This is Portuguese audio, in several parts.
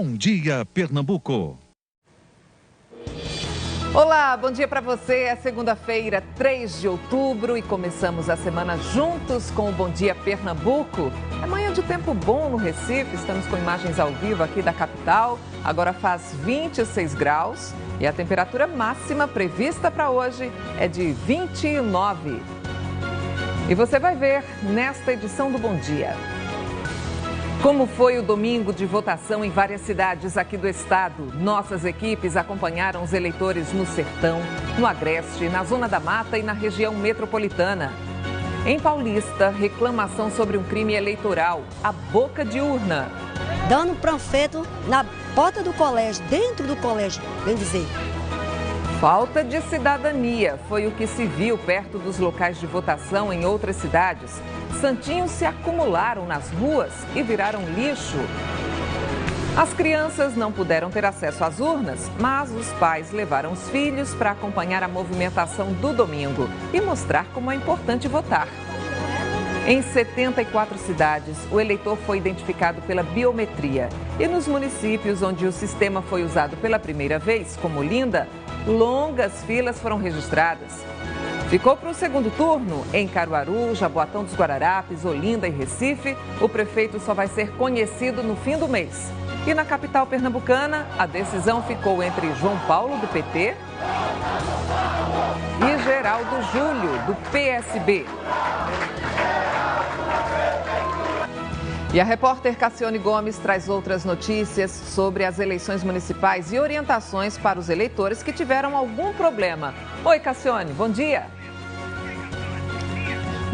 Bom Dia Pernambuco. Olá, bom dia para você. É segunda-feira, 3 de outubro e começamos a semana juntos com o Bom Dia Pernambuco. É manhã de tempo bom no Recife, estamos com imagens ao vivo aqui da capital. Agora faz 26 graus e a temperatura máxima prevista para hoje é de 29. E você vai ver nesta edição do Bom Dia. Como foi o domingo de votação em várias cidades aqui do estado? Nossas equipes acompanharam os eleitores no Sertão, no Agreste, na Zona da Mata e na região metropolitana. Em Paulista, reclamação sobre um crime eleitoral, a boca de urna. Dando panfleto na porta do colégio, dentro do colégio, bem dizer. Falta de cidadania foi o que se viu perto dos locais de votação em outras cidades. Santinhos se acumularam nas ruas e viraram lixo. As crianças não puderam ter acesso às urnas, mas os pais levaram os filhos para acompanhar a movimentação do domingo e mostrar como é importante votar. Em 74 cidades, o eleitor foi identificado pela biometria. E nos municípios onde o sistema foi usado pela primeira vez, como Olinda, longas filas foram registradas. Ficou para o segundo turno em Caruaru, Jaboatão dos Guararapes, Olinda e Recife. O prefeito só vai ser conhecido no fim do mês. E na capital pernambucana, a decisão ficou entre João Paulo, do PT, e Geraldo Júlio, do PSB. E a repórter Cassione Gomes traz outras notícias sobre as eleições municipais e orientações para os eleitores que tiveram algum problema. Oi, Cassione, bom dia.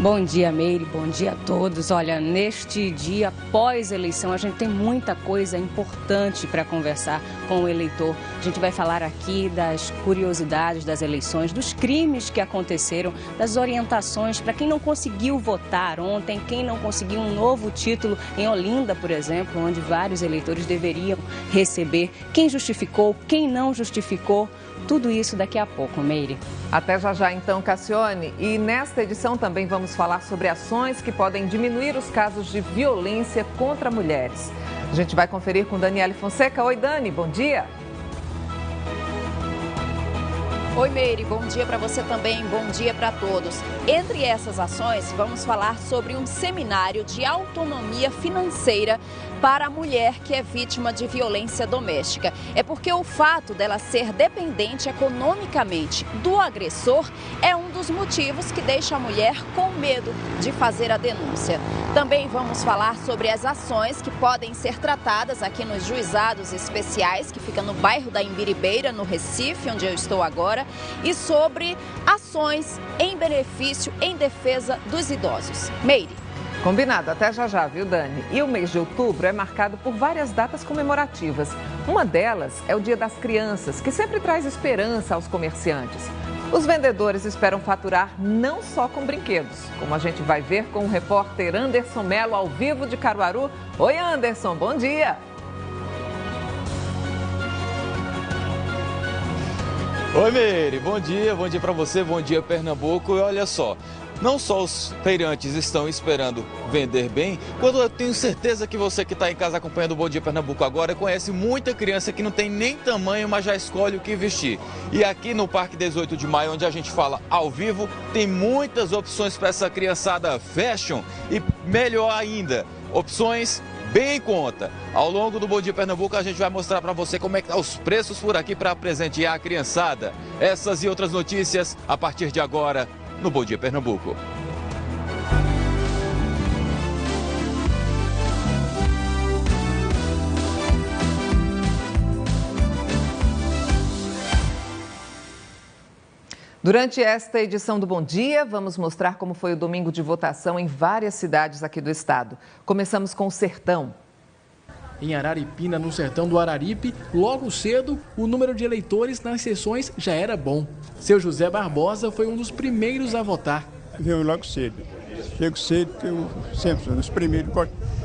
Bom dia, Meire, bom dia a todos. Olha, neste dia pós-eleição, a gente tem muita coisa importante para conversar com o eleitor. A gente vai falar aqui das curiosidades das eleições, dos crimes que aconteceram, das orientações para quem não conseguiu votar ontem, quem não conseguiu um novo título em Olinda, por exemplo, onde vários eleitores deveriam receber, quem justificou, quem não justificou. Tudo isso daqui a pouco, Meire. Até já então, Cassione. E nesta edição também vamos falar sobre ações que podem diminuir os casos de violência contra mulheres. A gente vai conferir com Daniele Fonseca. Oi, Dani, bom dia. Oi, Meire, bom dia para você também, bom dia para todos. Entre essas ações, vamos falar sobre um seminário de autonomia financeira para a mulher que é vítima de violência doméstica. É porque o fato dela ser dependente economicamente do agressor é um dos motivos que deixa a mulher com medo de fazer a denúncia. Também vamos falar sobre as ações que podem ser tratadas aqui nos juizados especiais, que fica no bairro da Imbiribeira, no Recife, onde eu estou agora, e sobre ações em benefício, em defesa dos idosos. Meire. Combinado, até já, viu, Dani? E o mês de outubro é marcado por várias datas comemorativas. Uma delas é o Dia das Crianças, que sempre traz esperança aos comerciantes. Os vendedores esperam faturar não só com brinquedos, como a gente vai ver com o repórter Anderson Mello ao vivo de Caruaru. Oi, Anderson, bom dia! Oi, Meire, bom dia para você, bom dia Pernambuco. E olha só, não só os feirantes estão esperando vender bem, quando eu tenho certeza que você que está em casa acompanhando o Bom Dia Pernambuco agora conhece muita criança que não tem nem tamanho, mas já escolhe o que vestir. E aqui no Parque 18 de Maio, onde a gente fala ao vivo, tem muitas opções para essa criançada fashion e melhor ainda, opções bem em conta. Ao longo do Bom Dia Pernambuco a gente vai mostrar para você como é que estão os preços por aqui para presentear a criançada. Essas e outras notícias a partir de agora no Bom Dia Pernambuco. Durante esta edição do Bom Dia, vamos mostrar como foi o domingo de votação em várias cidades aqui do estado. Começamos com o Sertão. Em Araripina, no sertão do Araripe, logo cedo, o número de eleitores nas sessões já era bom. Seu José Barbosa foi um dos primeiros a votar. Veio logo cedo. Chego cedo, porque eu sempre sou dos primeiros,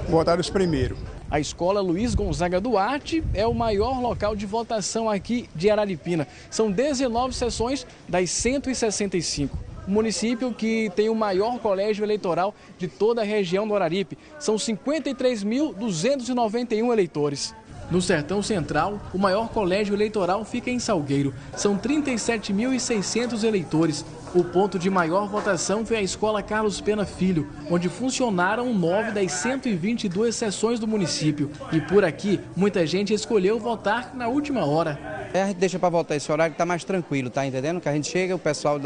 votar os primeiros. A escola Luiz Gonzaga Duarte é o maior local de votação aqui de Araripina. São 19 sessões das 165. O município que tem o maior colégio eleitoral de toda a região do Araripe. São 53.291 eleitores. No Sertão Central, o maior colégio eleitoral fica em Salgueiro. São 37.600 eleitores. O ponto de maior votação foi a Escola Carlos Pena Filho, onde funcionaram 9 das 122 sessões do município. E por aqui, muita gente escolheu votar na última hora. A gente deixa para votar esse horário que está mais tranquilo, tá entendendo? Que a gente chega, o pessoal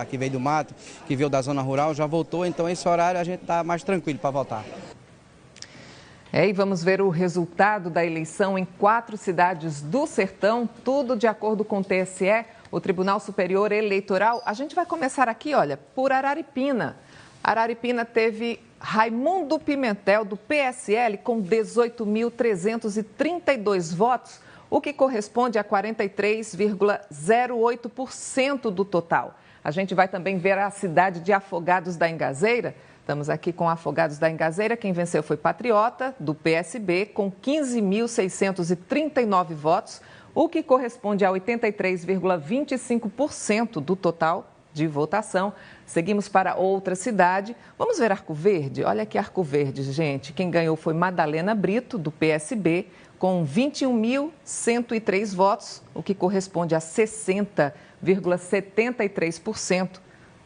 que veio do mato, que veio da zona rural, já votou, então esse horário a gente está mais tranquilo para votar. E vamos ver o resultado da eleição em 4 cidades do Sertão, tudo de acordo com o TSE, o Tribunal Superior Eleitoral. A gente vai começar aqui, olha, por Araripina. Araripina teve Raimundo Pimentel, do PSL, com 18.332 votos, o que corresponde a 43,08% do total. A gente vai também ver a cidade de Afogados da Engazeira. Estamos aqui com Afogados da Engazeira. Quem venceu foi Patriota, do PSB, com 15.639 votos, o que corresponde a 83,25% do total de votação. Seguimos para outra cidade. Vamos ver Arco Verde? Olha aqui Arco Verde, gente. Quem ganhou foi Madalena Brito, do PSB, com 21.103 votos, o que corresponde a 60,73%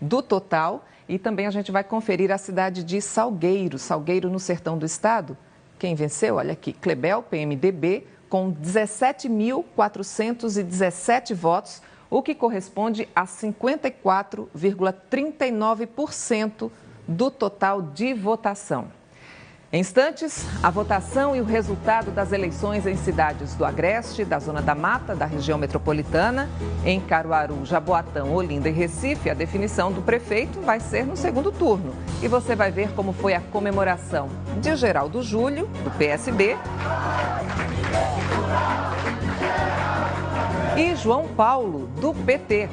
do total. E também a gente vai conferir a cidade de Salgueiro, Salgueiro no sertão do estado. Quem venceu? Olha aqui, Clebel, PMDB, com 17.417 votos, o que corresponde a 54,39% do total de votação. Em instantes, a votação e o resultado das eleições em cidades do Agreste, da Zona da Mata, da região metropolitana, em Caruaru, Jaboatão, Olinda e Recife, a definição do prefeito vai ser no segundo turno. E você vai ver como foi a comemoração de Geraldo Júlio, do PSB, e João Paulo, do PT.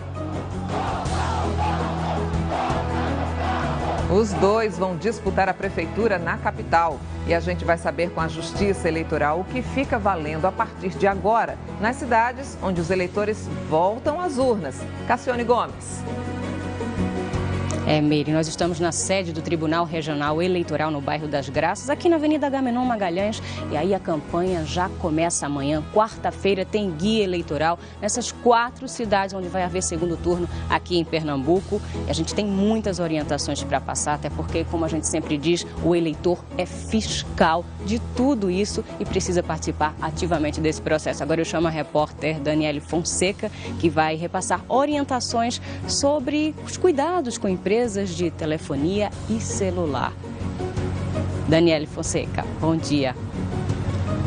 Os dois vão disputar a prefeitura na capital e a gente vai saber com a Justiça Eleitoral o que fica valendo a partir de agora nas cidades onde os eleitores voltam às urnas. Cassione Gomes. Meire, nós estamos na sede do Tribunal Regional Eleitoral no bairro das Graças, aqui na Avenida Agamenon Magalhães, e aí a campanha já começa amanhã, quarta-feira, tem guia eleitoral nessas 4 cidades onde vai haver segundo turno aqui em Pernambuco. E a gente tem muitas orientações para passar, até porque, como a gente sempre diz, o eleitor é fiscal de tudo isso e precisa participar ativamente desse processo. Agora eu chamo a repórter Daniele Fonseca, que vai repassar orientações sobre os cuidados com empresas de telefonia e celular. Daniele Fonseca, bom dia.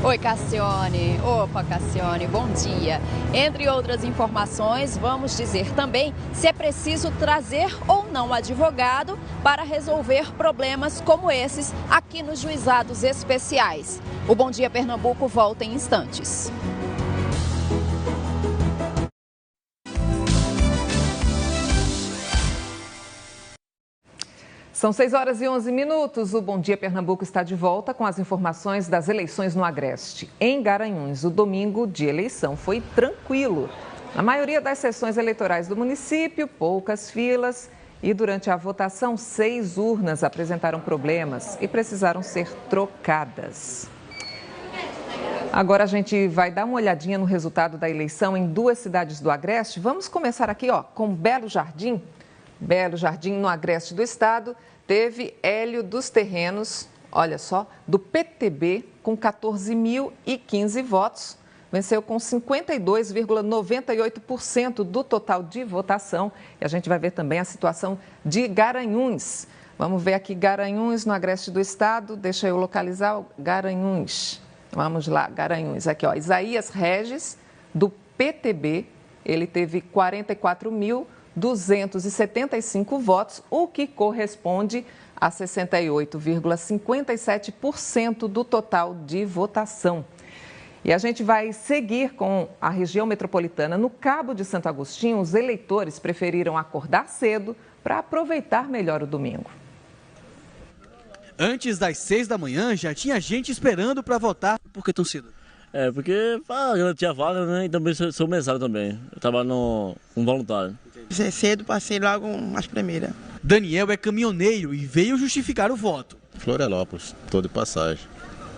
Oi, Cassione. Opa, Cassione, bom dia. Entre outras informações, vamos dizer também se é preciso trazer ou não advogado para resolver problemas como esses aqui nos juizados especiais. O Bom Dia Pernambuco volta em instantes. São 6h11. O Bom Dia Pernambuco está de volta com as informações das eleições no Agreste. Em Garanhuns, o domingo de eleição foi tranquilo. Na maioria das sessões eleitorais do município, poucas filas e durante a votação, 6 urnas apresentaram problemas e precisaram ser trocadas. Agora a gente vai dar uma olhadinha no resultado da eleição em 2 cidades do Agreste. Vamos começar aqui, com Belo Jardim. Belo Jardim, no Agreste do estado, teve Hélio dos Terrenos, olha só, do PTB, com 14.015 votos. Venceu com 52,98% do total de votação. E a gente vai ver também a situação de Garanhuns. Vamos ver aqui Garanhuns, no Agreste do estado. Deixa eu localizar o Garanhuns. Vamos lá, Garanhuns. Aqui, Isaías Regis, do PTB, ele teve 44.275 votos, o que corresponde a 68,57% do total de votação. E a gente vai seguir com a região metropolitana. No Cabo de Santo Agostinho, os eleitores preferiram acordar cedo para aproveitar melhor o domingo. Antes das 6 da manhã, já tinha gente esperando para votar. Por que tão cedo? Porque eu tinha vaga, né? E também sou mesário também. Eu estava um voluntário. Cedo, passei logo as primeiras. Daniel é caminhoneiro e veio justificar o voto. Florianópolis, estou de passagem.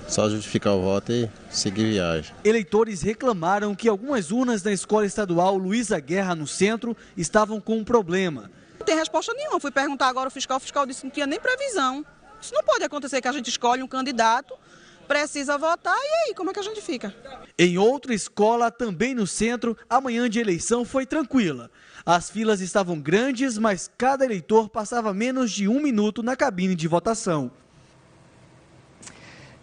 Só justificar o voto e seguir viagem. Eleitores reclamaram que algumas urnas da Escola Estadual Luiza Guerra, no centro, estavam com um problema. Não tem resposta nenhuma. Fui perguntar agora ao fiscal, o fiscal disse que não tinha nem previsão. Isso não pode acontecer, que a gente escolhe um candidato, precisa votar, e aí, como é que a gente fica? Em outra escola, também no centro, a manhã de eleição foi tranquila. As filas estavam grandes, mas cada eleitor passava menos de 1 minuto na cabine de votação.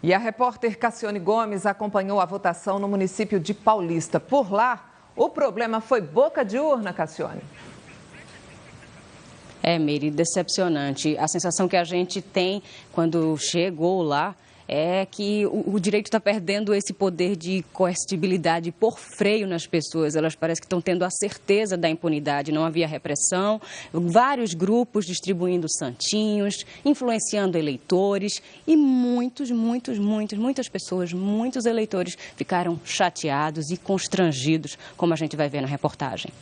E a repórter Cassione Gomes acompanhou a votação no município de Paulista. Por lá, o problema foi boca de urna, Cassione. Meire, decepcionante. A sensação que a gente tem quando chegou lá é que o direito está perdendo esse poder de coercibilidade, por freio nas pessoas. Elas parecem que estão tendo a certeza da impunidade. Não havia repressão, vários grupos distribuindo santinhos, influenciando eleitores e muitas pessoas, muitos eleitores ficaram chateados e constrangidos, como a gente vai ver na reportagem.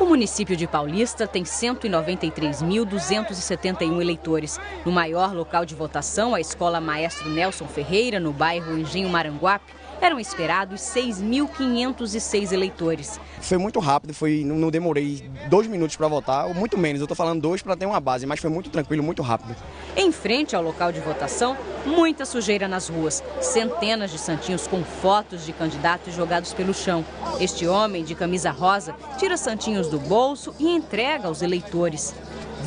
O município de Paulista tem 193.271 eleitores. No maior local de votação, a Escola Maestro Nelson Ferreira, no bairro Engenho Maranguape, eram esperados 6.506 eleitores. Foi muito rápido, não demorei 2 minutos para votar, ou muito menos, eu estou falando 2 para ter uma base, mas foi muito tranquilo, muito rápido. Em frente ao local de votação, muita sujeira nas ruas. Centenas de santinhos com fotos de candidatos jogados pelo chão. Este homem, de camisa rosa, tira santinhos do bolso e entrega aos eleitores.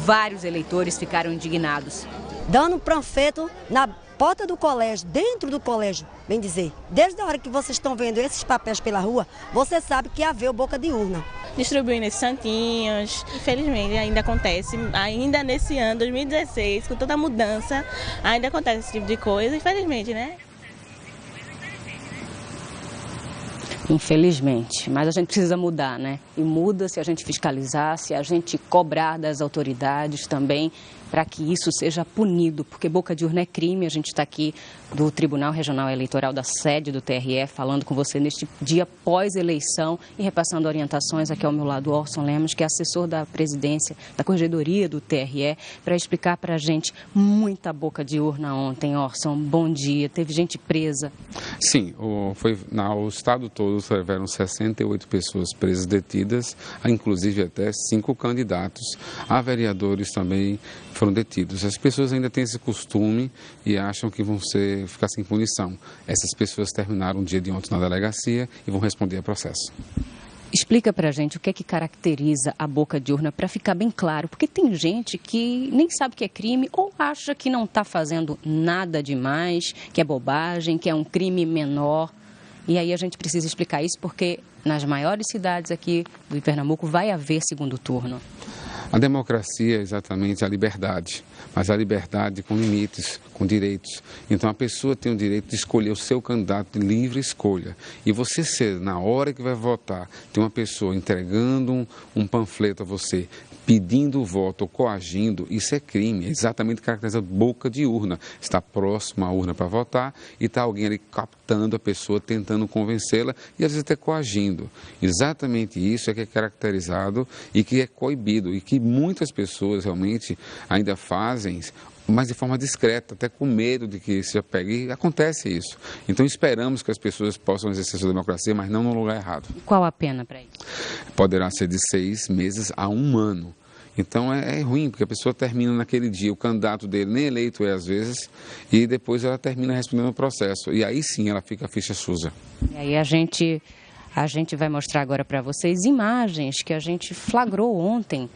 Vários eleitores ficaram indignados. Dando panfleto na porta do colégio, dentro do colégio, bem dizer. Desde a hora que vocês estão vendo esses papéis pela rua, você sabe que havia boca de urna. Distribuindo esses santinhos, infelizmente ainda acontece, ainda nesse ano, 2016, com toda a mudança, ainda acontece esse tipo de coisa, infelizmente, né? Infelizmente, mas a gente precisa mudar, né? E muda se a gente fiscalizar, se a gente cobrar das autoridades também, para que isso seja punido, porque boca de urna é crime. A gente está aqui do Tribunal Regional Eleitoral, da sede do TRE, falando com você neste dia pós-eleição e repassando orientações. Aqui ao meu lado, Orson Lemos, que é assessor da presidência, da corregedoria do TRE, para explicar para a gente muita boca de urna ontem. Orson, bom dia. Teve gente presa? Sim, o estado todo tiveram 68 pessoas presas, detidas, inclusive até 5 candidatos. Há vereadores também foram detidos. As pessoas ainda têm esse costume e acham que vão ficar sem punição. Essas pessoas terminaram o dia de ontem na delegacia e vão responder a processo. Explica pra gente o que é que caracteriza a boca de urna, para ficar bem claro, porque tem gente que nem sabe que é crime ou acha que não está fazendo nada demais, que é bobagem, que é um crime menor. E aí a gente precisa explicar isso porque nas maiores cidades aqui do Pernambuco vai haver segundo turno. A democracia é exatamente a liberdade, mas a liberdade com limites, com direitos. Então a pessoa tem o direito de escolher o seu candidato de livre escolha. E você ser, na hora que vai votar, tem uma pessoa entregando um panfleto a você, pedindo o voto ou coagindo, isso é crime, é exatamente caracteriza boca de urna. Está próximo à urna para votar e está alguém ali captando a pessoa, tentando convencê-la e às vezes até coagindo. Exatamente isso é que é caracterizado e que é coibido e que muitas pessoas realmente ainda fazem, mas de forma discreta, até com medo de que se pegue, e acontece isso. Então esperamos que as pessoas possam exercer sua democracia, mas não no lugar errado. Qual a pena para isso? Poderá ser de 6 meses a 1 ano. Então é ruim, porque a pessoa termina naquele dia, o candidato dele nem eleito é às vezes, e depois ela termina respondendo o processo. E aí sim ela fica a ficha suja. E aí a gente vai mostrar agora para vocês imagens que a gente flagrou ontem,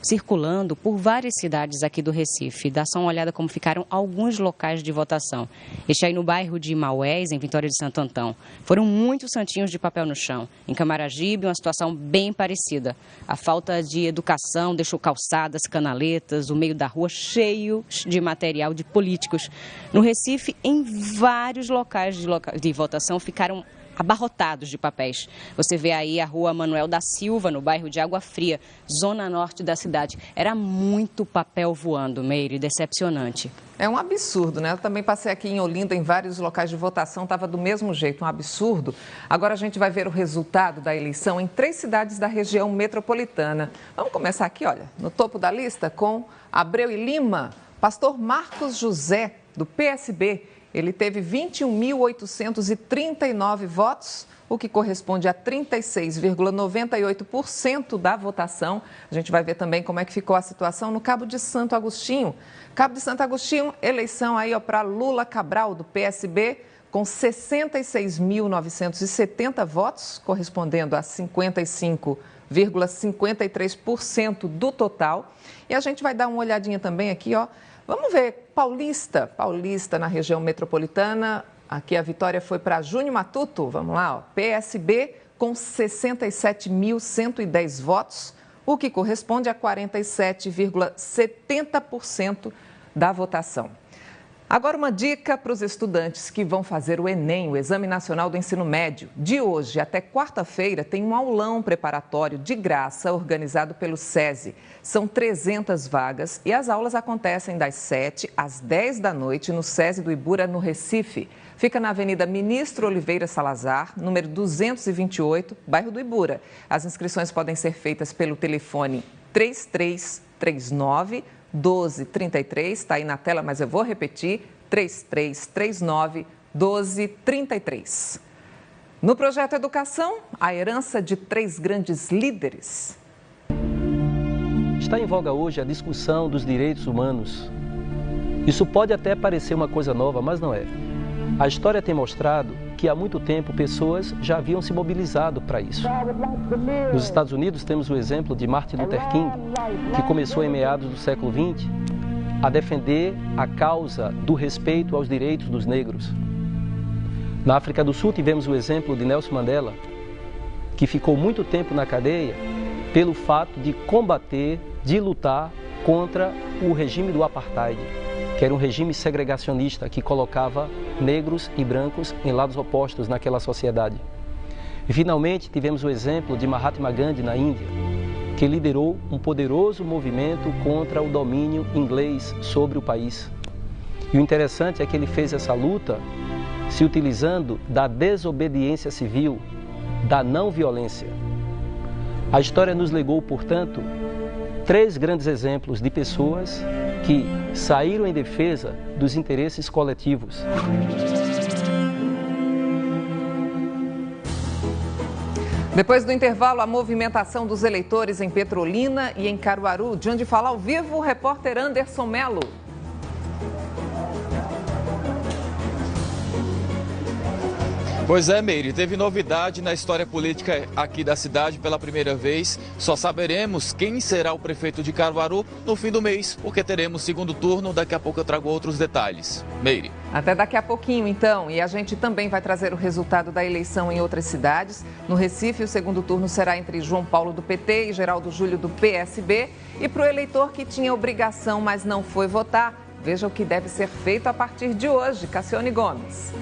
circulando por várias cidades aqui do Recife. Dá só uma olhada como ficaram alguns locais de votação. Este aí no bairro de Maués, em Vitória de Santo Antão. Foram muitos santinhos de papel no chão. Em Camaragibe, uma situação bem parecida. A falta de educação deixou calçadas, canaletas, o meio da rua cheio de material de políticos. No Recife, em vários locais de votação ficaram abarrotados de papéis. Você vê aí a rua Manuel da Silva, no bairro de Água Fria, zona norte da cidade. Era muito papel voando, Meire, decepcionante. É um absurdo, né? Eu também passei aqui em Olinda, em vários locais de votação, estava do mesmo jeito, um absurdo. Agora a gente vai ver o resultado da eleição em 3 cidades da região metropolitana. Vamos começar aqui, olha, no topo da lista com Abreu e Lima, pastor Marcos José, do PSB, Ele teve 21.839 votos, o que corresponde a 36,98% da votação. A gente vai ver também como é que ficou a situação no Cabo de Santo Agostinho. Cabo de Santo Agostinho, eleição aí para Lula Cabral, do PSB, com 66.970 votos, correspondendo a 55,53% do total. E a gente vai dar uma olhadinha também aqui, ó. Vamos ver, Paulista na região metropolitana. Aqui a vitória foi para Júnior Matuto, vamos lá, ó. PSB com 67.110 votos, o que corresponde a 47,70% da votação. Agora uma dica para os estudantes que vão fazer o Enem, o Exame Nacional do Ensino Médio. De hoje até quarta-feira tem um aulão preparatório de graça organizado pelo SESI. São 300 vagas e as aulas acontecem das 7 às 10 da noite no SESI do Ibura, no Recife. Fica na Avenida Ministro Oliveira Salazar, número 228, bairro do Ibura. As inscrições podem ser feitas pelo telefone 3339 1233, está aí na tela, mas eu vou repetir, 3339 1233. No projeto Educação, a herança de 3 grandes líderes. Está em voga hoje a discussão dos direitos humanos. Isso pode até parecer uma coisa nova, mas não é. A história tem mostrado que há muito tempo pessoas já haviam se mobilizado para isso. Nos Estados Unidos temos o exemplo de Martin Luther King, que começou em meados do século XX a defender a causa do respeito aos direitos dos negros. Na África do Sul tivemos o exemplo de Nelson Mandela, que ficou muito tempo na cadeia pelo fato de combater, de lutar contra o regime do apartheid, que era um regime segregacionista que colocava negros e brancos em lados opostos naquela sociedade. E finalmente tivemos o exemplo de Mahatma Gandhi na Índia, que liderou um poderoso movimento contra o domínio inglês sobre o país. E o interessante é que ele fez essa luta se utilizando da desobediência civil, da não violência. A história nos legou, portanto, 3 grandes exemplos de pessoas que saíram em defesa dos interesses coletivos. Depois do intervalo, a movimentação dos eleitores em Petrolina e em Caruaru. De onde fala ao vivo, o repórter Anderson Melo. Pois é, Meire, teve novidade na história política aqui da cidade pela primeira vez. Só saberemos quem será o prefeito de Caruaru no fim do mês, porque teremos segundo turno. Daqui a pouco eu trago outros detalhes. Meire. Até daqui a pouquinho, então. E a gente também vai trazer o resultado da eleição em outras cidades. No Recife, o segundo turno será entre João Paulo do PT e Geraldo Júlio do PSB. E para o eleitor que tinha obrigação, mas não foi votar, veja o que deve ser feito a partir de hoje. Cassiane Gomes.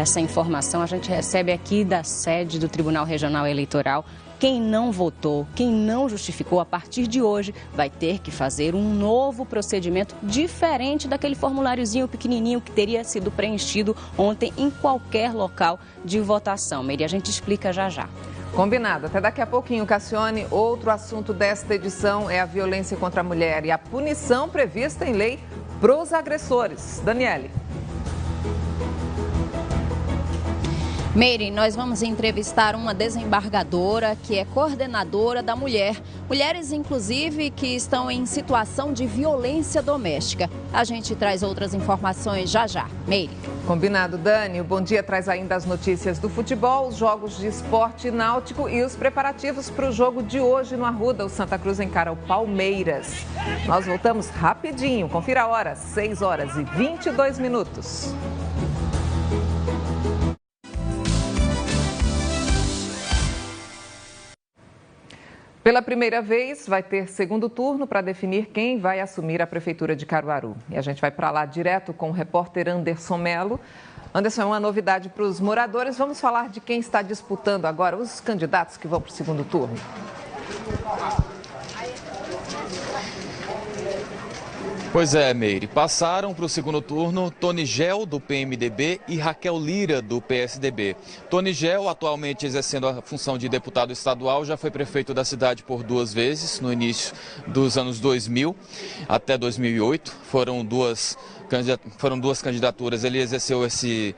Essa informação a gente recebe aqui da sede do Tribunal Regional Eleitoral. Quem não votou, quem não justificou, a partir de hoje vai ter que fazer um novo procedimento diferente daquele formuláriozinho pequenininho que teria sido preenchido ontem em qualquer local de votação. Meire, a gente explica já já. Combinado. Até daqui a pouquinho, Cassiane. Outro assunto desta edição é a violência contra a mulher e a punição prevista em lei para os agressores. Daniele. Meire, nós vamos entrevistar uma desembargadora que é coordenadora da mulher. Mulheres, inclusive, que estão em situação de violência doméstica. A gente traz outras informações já já. Meire. Combinado, Dani. O Bom Dia traz ainda as notícias do futebol, os jogos de esporte náutico e os preparativos para o jogo de hoje no Arruda. O Santa Cruz encara o Palmeiras. Nós voltamos rapidinho. Confira a hora, 6h22. Pela primeira vez, vai ter segundo turno para definir quem vai assumir a Prefeitura de Caruaru. E a gente vai para lá direto com o repórter Anderson Melo. Anderson, é uma novidade para os moradores. Vamos falar de quem está disputando agora, os candidatos que vão para o segundo turno. Pois é, Meire. Passaram para o segundo turno Tony Gel, do PMDB, e Raquel Lira, do PSDB. Tony Gel, atualmente exercendo a função de deputado estadual, já foi prefeito da cidade por 2 vezes, no início dos anos 2000 até 2008. Foram duas foram 2 candidaturas, ele exerceu esse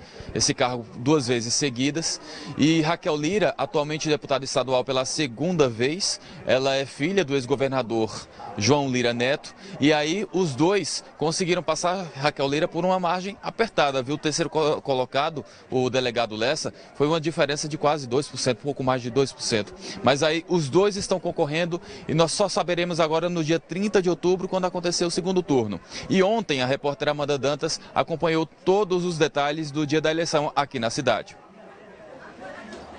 cargo 2 vezes seguidas. E Raquel Lira, atualmente deputada estadual pela 2ª vez, ela é filha do ex-governador João Lira Neto, e aí os dois conseguiram passar Raquel Lira por uma margem apertada, viu? O terceiro colocado, o delegado Lessa, foi uma diferença de quase 2%, pouco mais de 2%. Mas aí os dois estão concorrendo e nós só saberemos agora no dia 30 de outubro, quando acontecer o segundo turno. E ontem a repórter Amanda Dantas acompanhou todos os detalhes do dia da eleição aqui na cidade.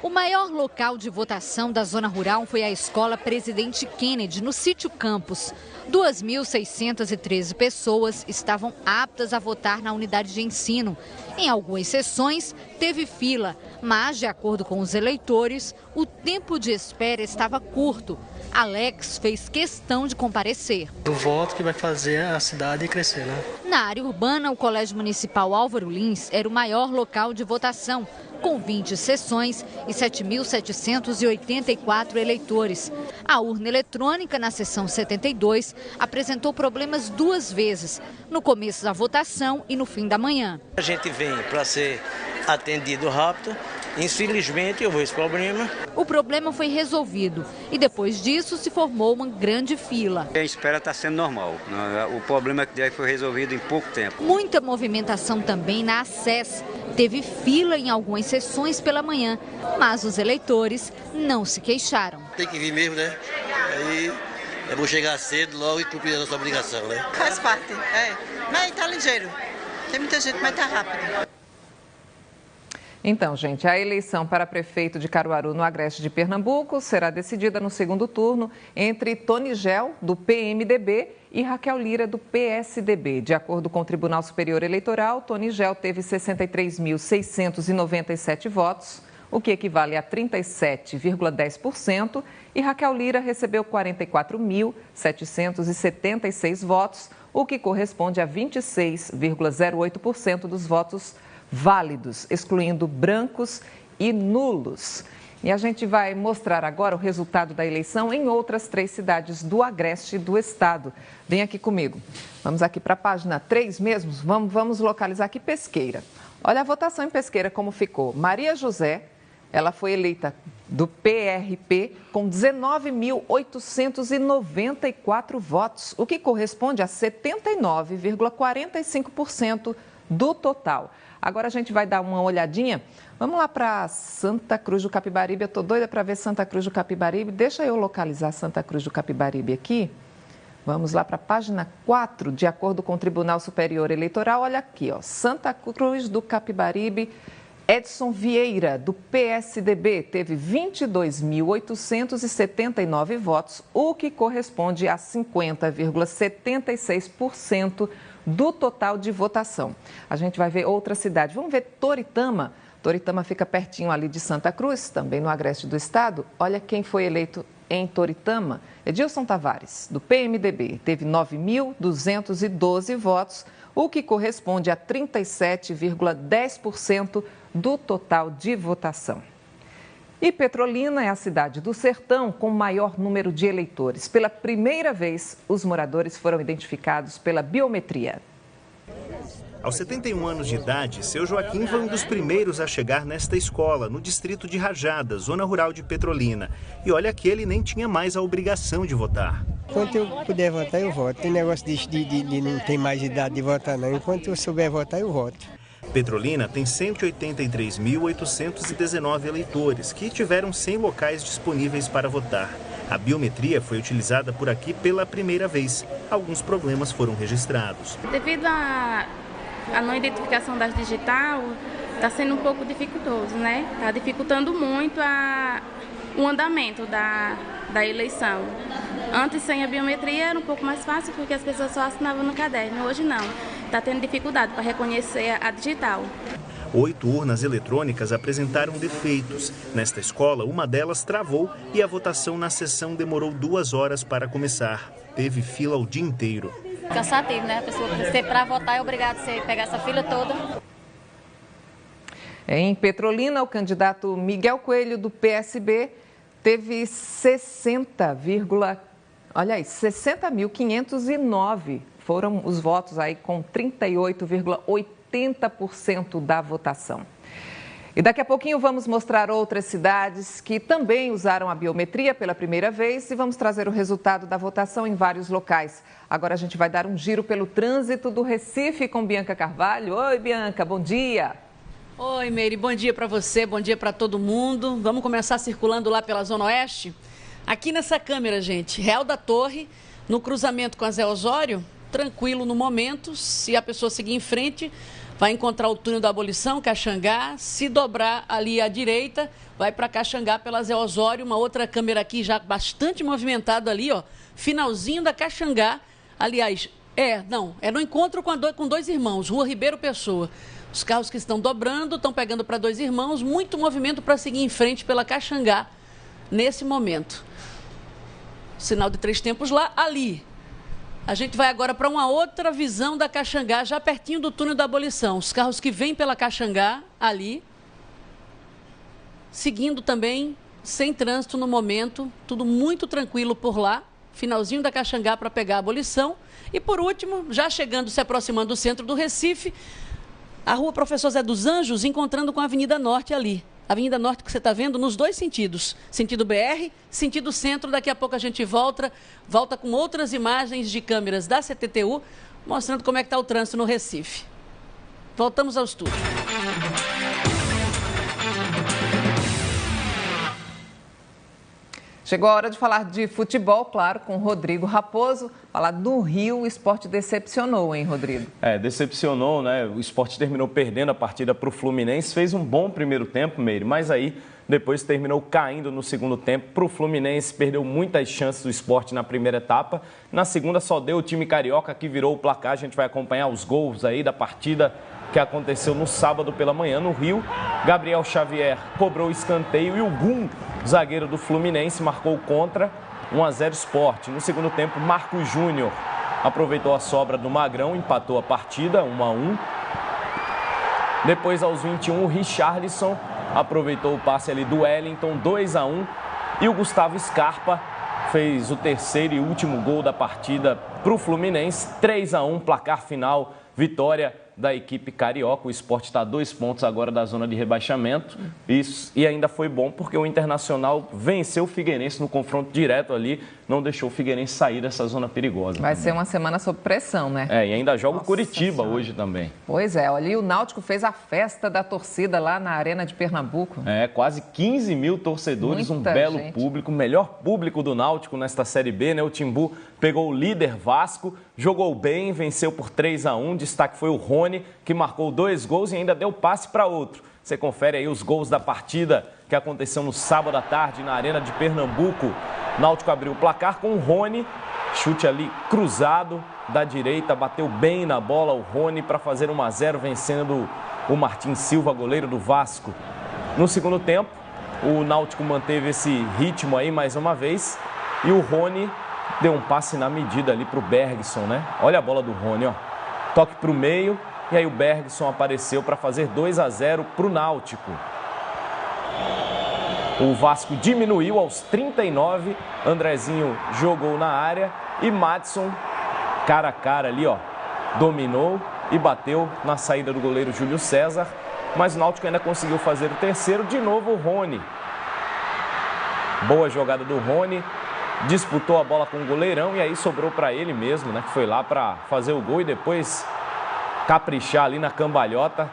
O maior local de votação da zona rural foi a Escola Presidente Kennedy, no Sítio Campos. 2.613 pessoas estavam aptas a votar na unidade de ensino. Em algumas sessões, teve fila, mas, de acordo com os eleitores, o tempo de espera estava curto. Alex fez questão de comparecer. O voto que vai fazer a cidade crescer, né? Na área urbana, o Colégio Municipal Álvaro Lins era o maior local de votação, com 20 sessões e 7.784 eleitores. A urna eletrônica, na sessão 72, apresentou problemas 2 vezes, no começo da votação e no fim da manhã. A gente vem para ser atendido rápido. Infelizmente, houve esse problema. O problema foi resolvido e depois disso se formou uma grande fila. A espera está sendo normal. O problema que foi resolvido em pouco tempo. Muita movimentação também na ACES. Teve fila em algumas sessões pela manhã, mas os eleitores não se queixaram. Tem que vir mesmo, né? Aí é bom chegar cedo logo e cumprir a nossa obrigação, né? Faz parte, Mas tá ligeiro. Tem muita gente, mas tá rápido. Então, gente, a eleição para prefeito de Caruaru, no Agreste de Pernambuco, será decidida no segundo turno entre Tony Gel, do PMDB, e Raquel Lira, do PSDB. De acordo com o Tribunal Superior Eleitoral, Tony Gel teve 63.697 votos, o que equivale a 37,10%, e Raquel Lira recebeu 44.776 votos, o que corresponde a 26,08% dos votos válidos, excluindo brancos e nulos. E a gente vai mostrar agora o resultado da eleição em outras 3 cidades do Agreste do estado. Vem aqui comigo. Vamos aqui para a página 3 mesmo. Vamos localizar aqui Pesqueira. Olha a votação em Pesqueira como ficou. Maria José, ela foi eleita do PRP com 19.894 votos, o que corresponde a 79,45% do total. Agora a gente vai dar uma olhadinha. Vamos lá para Santa Cruz do Capibaribe. Eu estou doida para ver Santa Cruz do Capibaribe. Deixa eu localizar Santa Cruz do Capibaribe aqui. Vamos lá para a página 4, de acordo com o Tribunal Superior Eleitoral. Olha aqui, ó, Santa Cruz do Capibaribe. Edson Vieira, do PSDB, teve 22.879 votos, o que corresponde a 50,76% do total de votação. A gente vai ver outra cidade. Vamos ver Toritama. Toritama fica pertinho ali de Santa Cruz, também no Agreste do estado. Olha quem foi eleito em Toritama. Edilson Tavares, do PMDB, teve 9.212 votos, o que corresponde a 37,10% do total de votação. E Petrolina é a cidade do Sertão com maior número de eleitores. Pela primeira vez, os moradores foram identificados pela biometria. Aos 71 anos de idade, seu Joaquim foi um dos primeiros a chegar nesta escola, no distrito de Rajada, zona rural de Petrolina. E olha que ele nem tinha mais a obrigação de votar. Enquanto eu puder votar, eu voto. Tem negócio de não ter mais idade de votar, não. Enquanto eu souber votar, eu voto. Petrolina tem 183.819 eleitores, que tiveram 100 locais disponíveis para votar. A biometria foi utilizada por aqui pela primeira vez. Alguns problemas foram registrados. Devido à não identificação das digital, está sendo um pouco dificultoso, né? Está dificultando muito o andamento da eleição. Antes, sem a biometria, era um pouco mais fácil, porque as pessoas só assinavam no caderno. Hoje, não. Está tendo dificuldade para reconhecer a digital. 8 urnas eletrônicas apresentaram defeitos. Nesta escola, uma delas travou e a votação na sessão demorou 2 horas para começar. Teve fila o dia inteiro. Cansativo, né? A pessoa para votar é obrigada a pegar essa fila toda. Em Petrolina, o candidato Miguel Coelho, do PSB, teve 60.509 Foram os votos aí com 38,80% da votação. E daqui a pouquinho vamos mostrar outras cidades que também usaram a biometria pela primeira vez e vamos trazer o resultado da votação em vários locais. Agora a gente vai dar um giro pelo trânsito do Recife com Bianca Carvalho. Oi, Bianca, bom dia. Oi, Meire, bom dia para você, bom dia para todo mundo. Vamos começar circulando lá pela Zona Oeste. Aqui nessa câmera, gente, Real da Torre, no cruzamento com a Zé Osório, tranquilo no momento. Se a pessoa seguir em frente, vai encontrar o túnel da Abolição, Caxangá. Se dobrar ali à direita, vai para Caxangá pela Zé Osório. Uma outra câmera aqui já bastante movimentada ali, ó. Finalzinho da Caxangá. Aliás, no encontro com dois irmãos, Rua Ribeiro Pessoa. Os carros que estão dobrando, estão pegando para dois irmãos. Muito movimento para seguir em frente pela Caxangá nesse momento. Sinal de 3 tempos lá, ali. A gente vai agora para uma outra visão da Caxangá, já pertinho do túnel da Abolição. Os carros que vêm pela Caxangá, ali, seguindo também, sem trânsito no momento, tudo muito tranquilo por lá. Finalzinho da Caxangá para pegar a Abolição. E por último, já chegando, se aproximando do centro do Recife, a Rua Professor Zé dos Anjos, encontrando com a Avenida Norte ali. Avenida Norte que você está vendo nos dois sentidos, sentido BR, sentido centro. Daqui a pouco a gente volta com outras imagens de câmeras da CTTU, mostrando como é que está o trânsito no Recife. Voltamos ao estúdio. Chegou a hora de falar de futebol, claro, com o Rodrigo Raposo. Falar do Rio, o Sport decepcionou, hein, Rodrigo? Decepcionou, né? O Sport terminou perdendo a partida para o Fluminense. Fez um bom primeiro tempo, Meire, mas aí depois terminou caindo no segundo tempo para o Fluminense. Perdeu muitas chances do Sport na primeira etapa. Na segunda só deu o time carioca que virou o placar. A gente vai acompanhar os gols aí da partida que aconteceu no sábado pela manhã no Rio. Gabriel Xavier cobrou o escanteio e o Gum, zagueiro do Fluminense, marcou contra. 1-0 Sport. No segundo tempo, Marcos Júnior aproveitou a sobra do Magrão, empatou a partida, 1-1. Depois, aos 21, o Richarlison aproveitou o passe ali do Wellington, 2-1. E o Gustavo Scarpa fez o terceiro e último gol da partida para o Fluminense, 3-1, placar final, vitória da equipe carioca. O Sport está a 2 pontos agora da zona de rebaixamento. Isso, e ainda foi bom porque o Internacional venceu o Figueirense no confronto direto ali, não deixou o Figueirense sair dessa zona perigosa. Vai ser uma semana sob pressão, né? E ainda joga o Curitiba hoje também. Pois é, olha, e o Náutico fez a festa da torcida lá na Arena de Pernambuco. Quase 15 mil torcedores, muita belo gente. Público, o melhor público do Náutico nesta Série B, né? O Timbu pegou o líder Vasco, jogou bem, venceu por 3-1, destaque foi o Rony, que marcou 2 gols e ainda deu passe para outro. Você confere aí os gols da partida que aconteceu no sábado à tarde na Arena de Pernambuco. Náutico abriu o placar com o Rony, chute ali cruzado da direita, bateu bem na bola o Rony para fazer 1-0, vencendo o Martim Silva, goleiro do Vasco. No segundo tempo, o Náutico manteve esse ritmo aí mais uma vez e o Rony deu um passe na medida ali para o Bergson, né? Olha a bola do Rony, ó. Toque para o meio e aí o Bergson apareceu para fazer 2-0 para o Náutico. O Vasco diminuiu aos 39, Andrezinho jogou na área e Madison, cara a cara ali, ó, dominou e bateu na saída do goleiro Júlio César, mas o Náutico ainda conseguiu fazer o terceiro, de novo o Rony. Boa jogada do Rony, disputou a bola com o goleirão e aí sobrou para ele mesmo, né, que foi lá para fazer o gol e depois caprichar ali na cambalhota.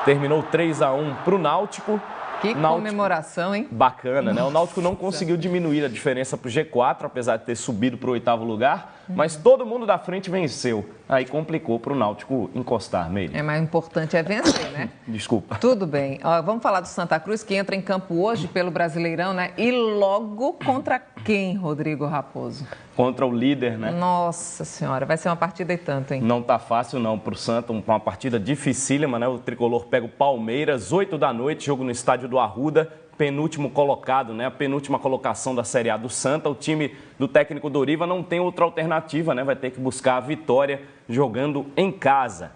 Terminou 3-1 para o Náutico. Que comemoração, hein? Bacana, né? O Náutico não conseguiu diminuir a diferença para o G4, apesar de ter subido para o 8º lugar, mas todo mundo da frente venceu. Aí complicou para o Náutico encostar, Meire. Mas o importante é vencer, né? Desculpa. Tudo bem. Vamos falar do Santa Cruz, que entra em campo hoje pelo Brasileirão, né? E logo contra quem, Rodrigo Raposo? Contra o líder, né? Nossa Senhora, vai ser uma partida e tanto, hein? Não tá fácil não para o Santa, uma partida dificílima, né? O tricolor pega o Palmeiras, 8 da noite, jogo no estádio do Arruda, penúltimo colocado, né? A penúltima colocação da Série A do Santa. O time do técnico Doriva não tem outra alternativa, né? Vai ter que buscar a vitória jogando em casa.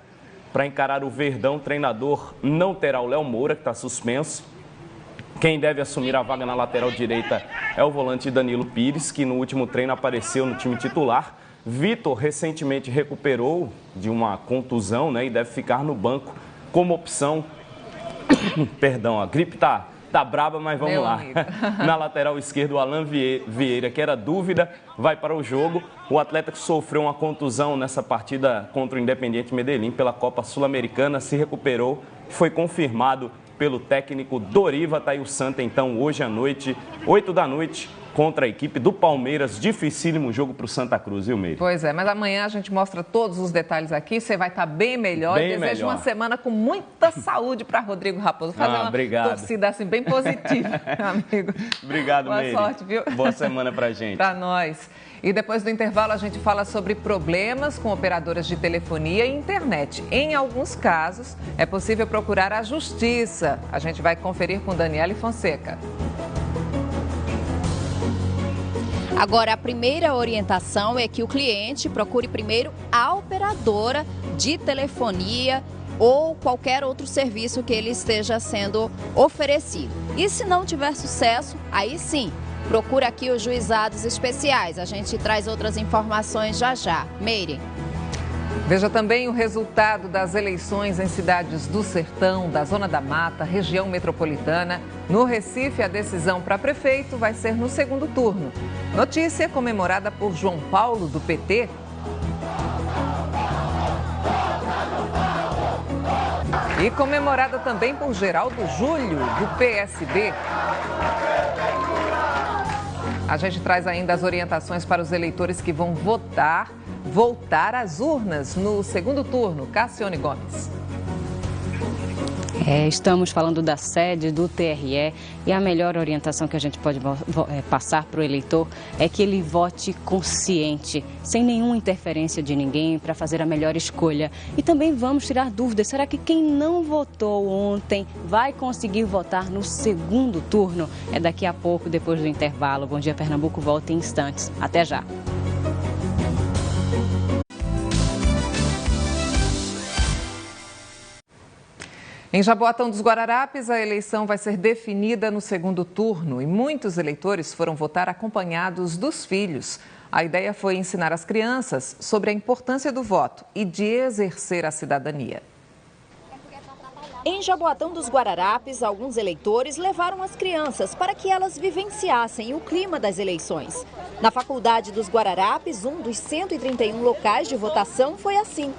Para encarar o Verdão, o treinador não terá o Léo Moura, que está suspenso. Quem deve assumir a vaga na lateral direita é o volante Danilo Pires, que no último treino apareceu no time titular. Vitor recentemente recuperou de uma contusão, né, e deve ficar no banco como opção. Perdão, a gripe tá braba, mas vamos lá. Na lateral esquerda, o Alan Vieira, que era dúvida, vai para o jogo. O atleta que sofreu uma contusão nessa partida contra o Independiente Medellín pela Copa Sul-Americana se recuperou, foi confirmado pelo técnico Doriva. Tá aí o Santa, então, hoje à noite, 8 da noite, contra a equipe do Palmeiras. Dificílimo jogo para o Santa Cruz, viu, Meire? Pois é, mas amanhã a gente mostra todos os detalhes aqui. Você vai estar bem melhor. Desejo uma semana com muita saúde para Rodrigo Raposo. Fazer uma torcida assim bem positiva, amigo. Obrigado, Meire. Boa sorte, viu? Boa semana pra gente. Para nós. E depois do intervalo a gente fala sobre problemas com operadoras de telefonia e internet. Em alguns casos, é possível procurar a justiça. A gente vai conferir com Daniele Fonseca. Agora, a primeira orientação é que o cliente procure primeiro a operadora de telefonia ou qualquer outro serviço que ele esteja sendo oferecido. E se não tiver sucesso, aí sim, procura aqui os juizados especiais. A gente traz outras informações já já. Meire. Veja também o resultado das eleições em cidades do Sertão, da Zona da Mata, região metropolitana. No Recife, a decisão para prefeito vai ser no segundo turno. Notícia comemorada por João Paulo, do PT. E comemorada também por Geraldo Júlio, do PSB. A gente traz ainda as orientações para os eleitores que vão voltar às urnas no segundo turno. Cassione Gomes. Estamos falando da sede do TRE e a melhor orientação que a gente pode passar para o eleitor é que ele vote consciente, sem nenhuma interferência de ninguém, para fazer a melhor escolha. E também vamos tirar dúvidas, será que quem não votou ontem vai conseguir votar no segundo turno? É daqui a pouco, depois do intervalo. Bom Dia Pernambuco volta em instantes. Até já. Em Jaboatão dos Guararapes, a eleição vai ser definida no segundo turno e muitos eleitores foram votar acompanhados dos filhos. A ideia foi ensinar as crianças sobre a importância do voto e de exercer a cidadania. Em Jaboatão dos Guararapes, alguns eleitores levaram as crianças para que elas vivenciassem o clima das eleições. Na Faculdade dos Guararapes, um dos 131 locais de votação foi assim.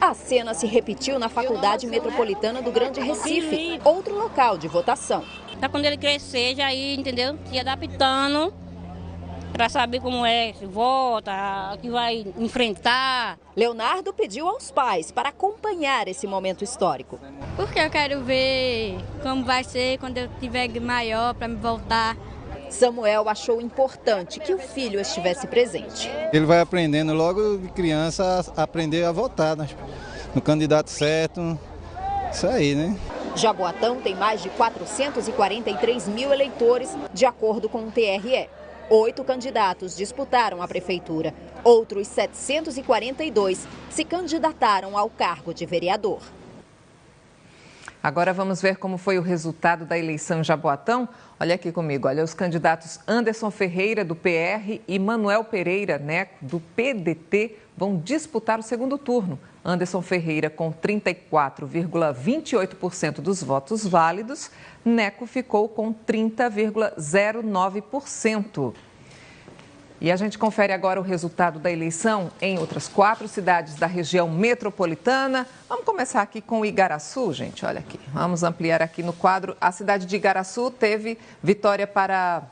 A cena se repetiu na Faculdade Metropolitana do Grande Recife, outro local de votação. Quando ele crescer, já ia, entendeu? Se adaptando para saber como é que vota, o que vai enfrentar. Leonardo pediu aos pais para acompanhar esse momento histórico. Porque eu quero ver como vai ser quando eu tiver maior para me voltar. Samuel achou importante que o filho estivesse presente. Ele vai aprendendo logo de criança a aprender a votar, né? No candidato certo, isso aí, né? Jaboatão tem mais de 443 mil eleitores, de acordo com o TRE. 8 candidatos disputaram a prefeitura. Outros 742 se candidataram ao cargo de vereador. Agora vamos ver como foi o resultado da eleição em Jaboatão. Olha aqui comigo, olha, os candidatos Anderson Ferreira, do PR, e Manuel Pereira, Neco, do PDT, vão disputar o segundo turno. Anderson Ferreira com 34,28% dos votos válidos, Neco ficou com 30,09%. E a gente confere agora o resultado da eleição em outras 4 cidades da região metropolitana. Vamos começar aqui com Igaraçu, gente, olha aqui. Vamos ampliar aqui no quadro. A cidade de Igaraçu teve vitória para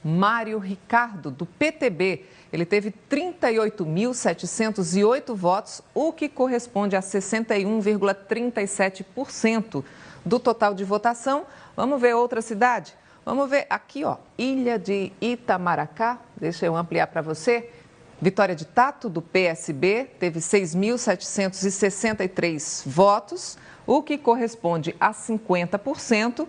Mário Ricardo, do PTB. Ele teve 38.708 votos, o que corresponde a 61,37% do total de votação. Vamos ver outra cidade? Vamos ver aqui, ó, Ilha de Itamaracá, deixa eu ampliar para você. Vitória de Tato, do PSB, teve 6.763 votos, o que corresponde a 50%.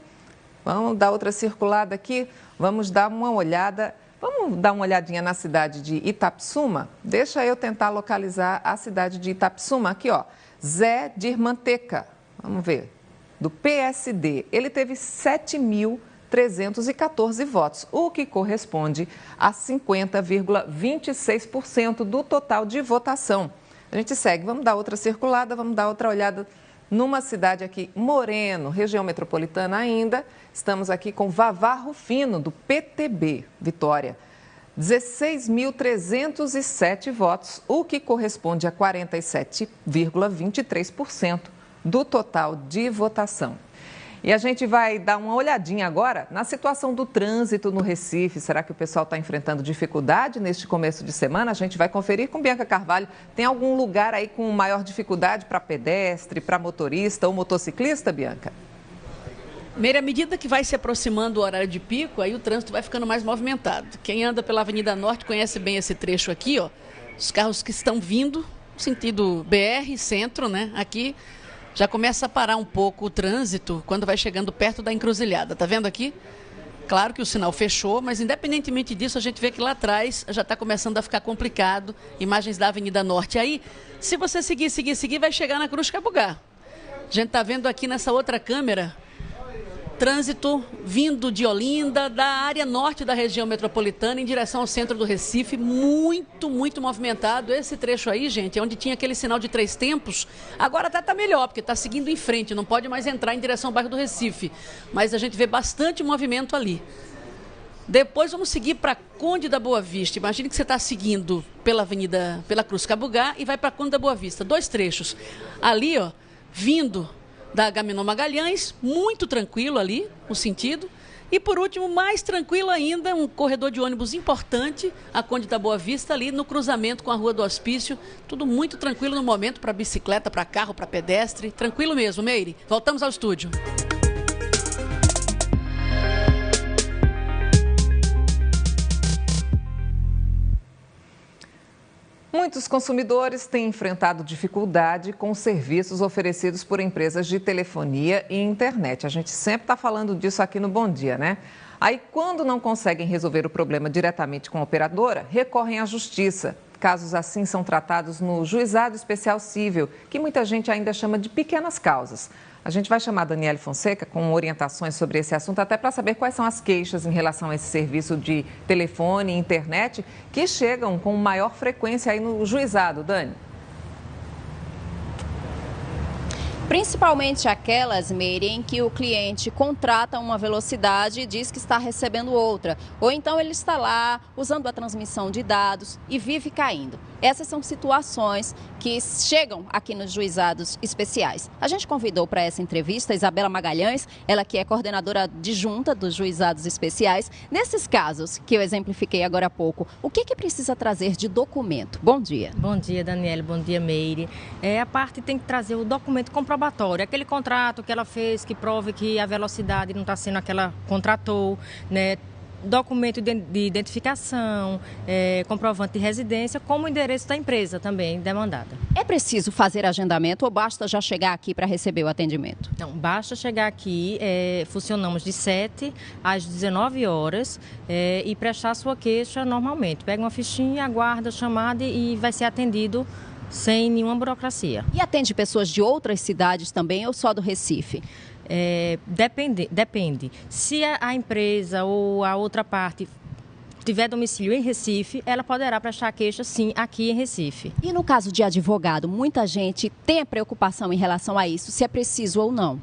Vamos dar outra circulada aqui, vamos dar uma olhadinha na cidade de Itapsuma. Deixa eu tentar localizar a cidade de Itapsuma, aqui, ó, Zé Dirmanteca, vamos ver, do PSD. Ele teve 7.3 314 votos, o que corresponde a 50,26% do total de votação. A gente segue, vamos dar outra circulada, vamos dar outra olhada numa cidade aqui, Moreno, região metropolitana ainda. Estamos aqui com Vavá Rufino, do PTB, Vitória. 16.307 votos, o que corresponde a 47,23% do total de votação. E a gente vai dar uma olhadinha agora na situação do trânsito no Recife. Será que o pessoal está enfrentando dificuldade neste começo de semana? A gente vai conferir com Bianca Carvalho. Tem algum lugar aí com maior dificuldade para pedestre, para motorista ou motociclista, Bianca? Meire, à medida que vai se aproximando o horário de pico, aí o trânsito vai ficando mais movimentado. Quem anda pela Avenida Norte conhece bem esse trecho aqui, ó. Os carros que estão vindo, sentido BR, centro, né? Aqui já começa a parar um pouco o trânsito quando vai chegando perto da encruzilhada. Tá vendo aqui? Claro que o sinal fechou, mas independentemente disso, a gente vê que lá atrás já está começando a ficar complicado. Imagens da Avenida Norte. Aí, se você seguir, vai chegar na Cruz Cabugá. A gente está vendo aqui nessa outra câmera trânsito vindo de Olinda, da área norte da região metropolitana, em direção ao centro do Recife, muito movimentado. Esse trecho aí, gente, é onde tinha aquele sinal de 3 tempos, agora tá melhor, porque está seguindo em frente, não pode mais entrar em direção ao bairro do Recife, mas a gente vê bastante movimento ali. Depois vamos seguir para Conde da Boa Vista. Imagine que você está seguindo pela Cruz Cabugá e vai para Conde da Boa Vista. 2 trechos. Ali, ó, vindo da Agamenon Magalhães, muito tranquilo ali, o sentido. E por último, mais tranquilo ainda, um corredor de ônibus importante, a Conde da Boa Vista, ali no cruzamento com a Rua do Hospício. Tudo muito tranquilo no momento para bicicleta, para carro, para pedestre. Tranquilo mesmo, Meire. Voltamos ao estúdio. Muitos consumidores têm enfrentado dificuldade com os serviços oferecidos por empresas de telefonia e internet. A gente sempre está falando disso aqui no Bom Dia, né? Aí, quando não conseguem resolver o problema diretamente com a operadora, recorrem à justiça. Casos assim são tratados no Juizado Especial Cível, que muita gente ainda chama de pequenas causas. A gente vai chamar a Daniele Fonseca com orientações sobre esse assunto, até para saber quais são as queixas em relação a esse serviço de telefone e internet que chegam com maior frequência aí no juizado. Dani. Principalmente aquelas, Meire, em que o cliente contrata uma velocidade e diz que está recebendo outra. Ou então ele está lá usando a transmissão de dados e vive caindo. Essas são situações que chegam aqui nos juizados especiais. A gente convidou para essa entrevista a Isabela Magalhães, ela que é coordenadora adjunta dos juizados especiais. Nesses casos que eu exemplifiquei agora há pouco, o que precisa trazer de documento? Bom dia. Bom dia, Daniele. Bom dia, Meire. A parte tem que trazer o documento comprobatório, aquele contrato que ela fez que prove que a velocidade não está sendo a que ela contratou, né? Documento de identificação, comprovante de residência, como o endereço da empresa também demandada. É preciso fazer agendamento ou basta já chegar aqui para receber o atendimento? Não, basta chegar aqui, funcionamos de 7 às 19 horas e prestar sua queixa normalmente. Pega uma fichinha, aguarda a chamada e vai ser atendido sem nenhuma burocracia. E atende pessoas de outras cidades também ou só do Recife? Depende. Se a empresa ou a outra parte tiver domicílio em Recife, ela poderá prestar queixa, sim, aqui em Recife. E no caso de advogado, muita gente tem a preocupação em relação a isso, se é preciso ou não?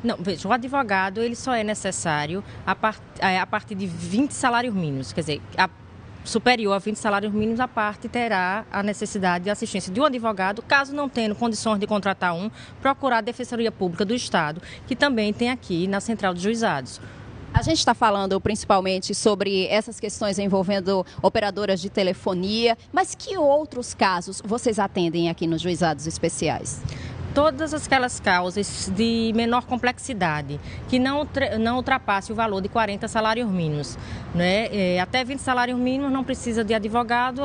Não, veja, o advogado ele só é necessário a partir de 20 salários mínimos, quer dizer, superior a 20 salários mínimos, a parte terá a necessidade de assistência de um advogado, caso não tenha condições de contratar procurar a Defensoria Pública do Estado, que também tem aqui na Central dos Juizados. A gente está falando principalmente sobre essas questões envolvendo operadoras de telefonia, mas que outros casos vocês atendem aqui nos juizados especiais? Todas aquelas causas de menor complexidade, que não ultrapasse o valor de 40 salários mínimos. Né? Até 20 salários mínimos não precisa de advogado,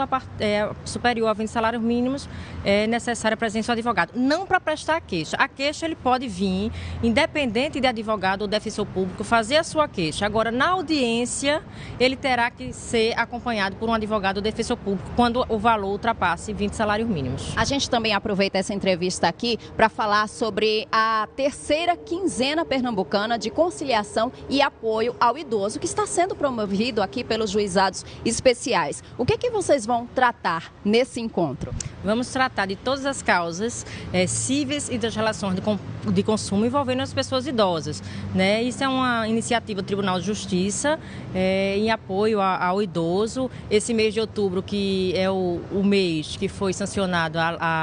superior a 20 salários mínimos é necessária a presença do advogado. Não para prestar a queixa. A queixa ele pode vir, independente de advogado ou defensor público, fazer a sua queixa. Agora, na audiência, ele terá que ser acompanhado por um advogado ou defensor público quando o valor ultrapasse 20 salários mínimos. A gente também aproveita essa entrevista aqui para falar sobre a terceira quinzena pernambucana de conciliação e apoio ao idoso, que está sendo promovido aqui pelos juizados especiais. O que vocês vão tratar nesse encontro? Vamos tratar de todas as causas cíveis e das relações de consumo envolvendo as pessoas idosas, né? Isso é uma iniciativa do Tribunal de Justiça em apoio ao idoso. Esse mês de outubro, que é o mês que foi sancionado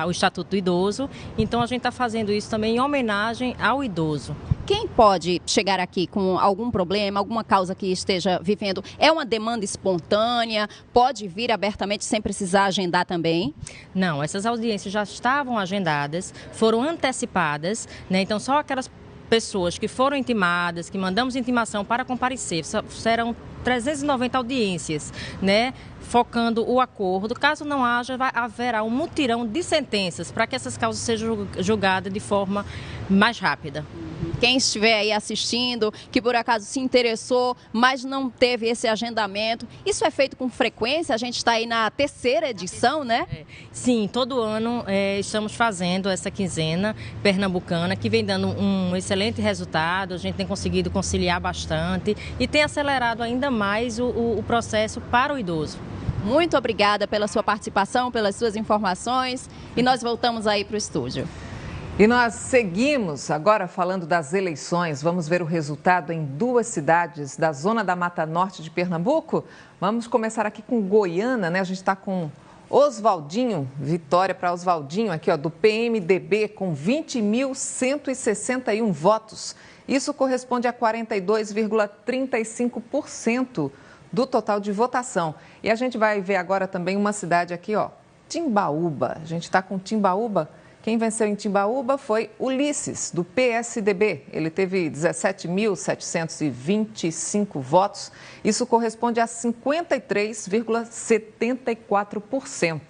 o Estatuto do Idoso, então a gente está fazendo isso também em homenagem ao idoso. Quem pode chegar aqui com algum problema, alguma causa que esteja vivendo? É uma demanda espontânea? Pode vir abertamente sem precisar agendar também? Não, essas audiências já estavam agendadas, foram antecipadas, né? Então só aquelas pessoas que foram intimadas, que mandamos intimação para comparecer, serão 390 audiências, né? Focando o acordo. Caso não haja, haverá um mutirão de sentenças para que essas causas sejam julgadas de forma mais rápida. Quem estiver aí assistindo, que por acaso se interessou, mas não teve esse agendamento, isso é feito com frequência? A gente está aí na terceira edição, né? Sim, todo ano estamos fazendo essa quinzena pernambucana, que vem dando um excelente resultado. A gente tem conseguido conciliar bastante e tem acelerado ainda mais o processo para o idoso. Muito obrigada pela sua participação, pelas suas informações, e nós voltamos aí para o estúdio. E nós seguimos agora falando das eleições. Vamos ver o resultado em 2 cidades da zona da Mata Norte de Pernambuco. Vamos começar aqui com Goiânia, né? A gente está com Oswaldinho, vitória para Oswaldinho aqui, ó, do PMDB, com 20.161 votos. Isso corresponde a 42,35% do total de votação. E a gente vai ver agora também uma cidade aqui, ó, Timbaúba. A gente está com Timbaúba. Quem venceu em Timbaúba foi Ulisses, do PSDB. Ele teve 17.725 votos. Isso corresponde a 53,74%.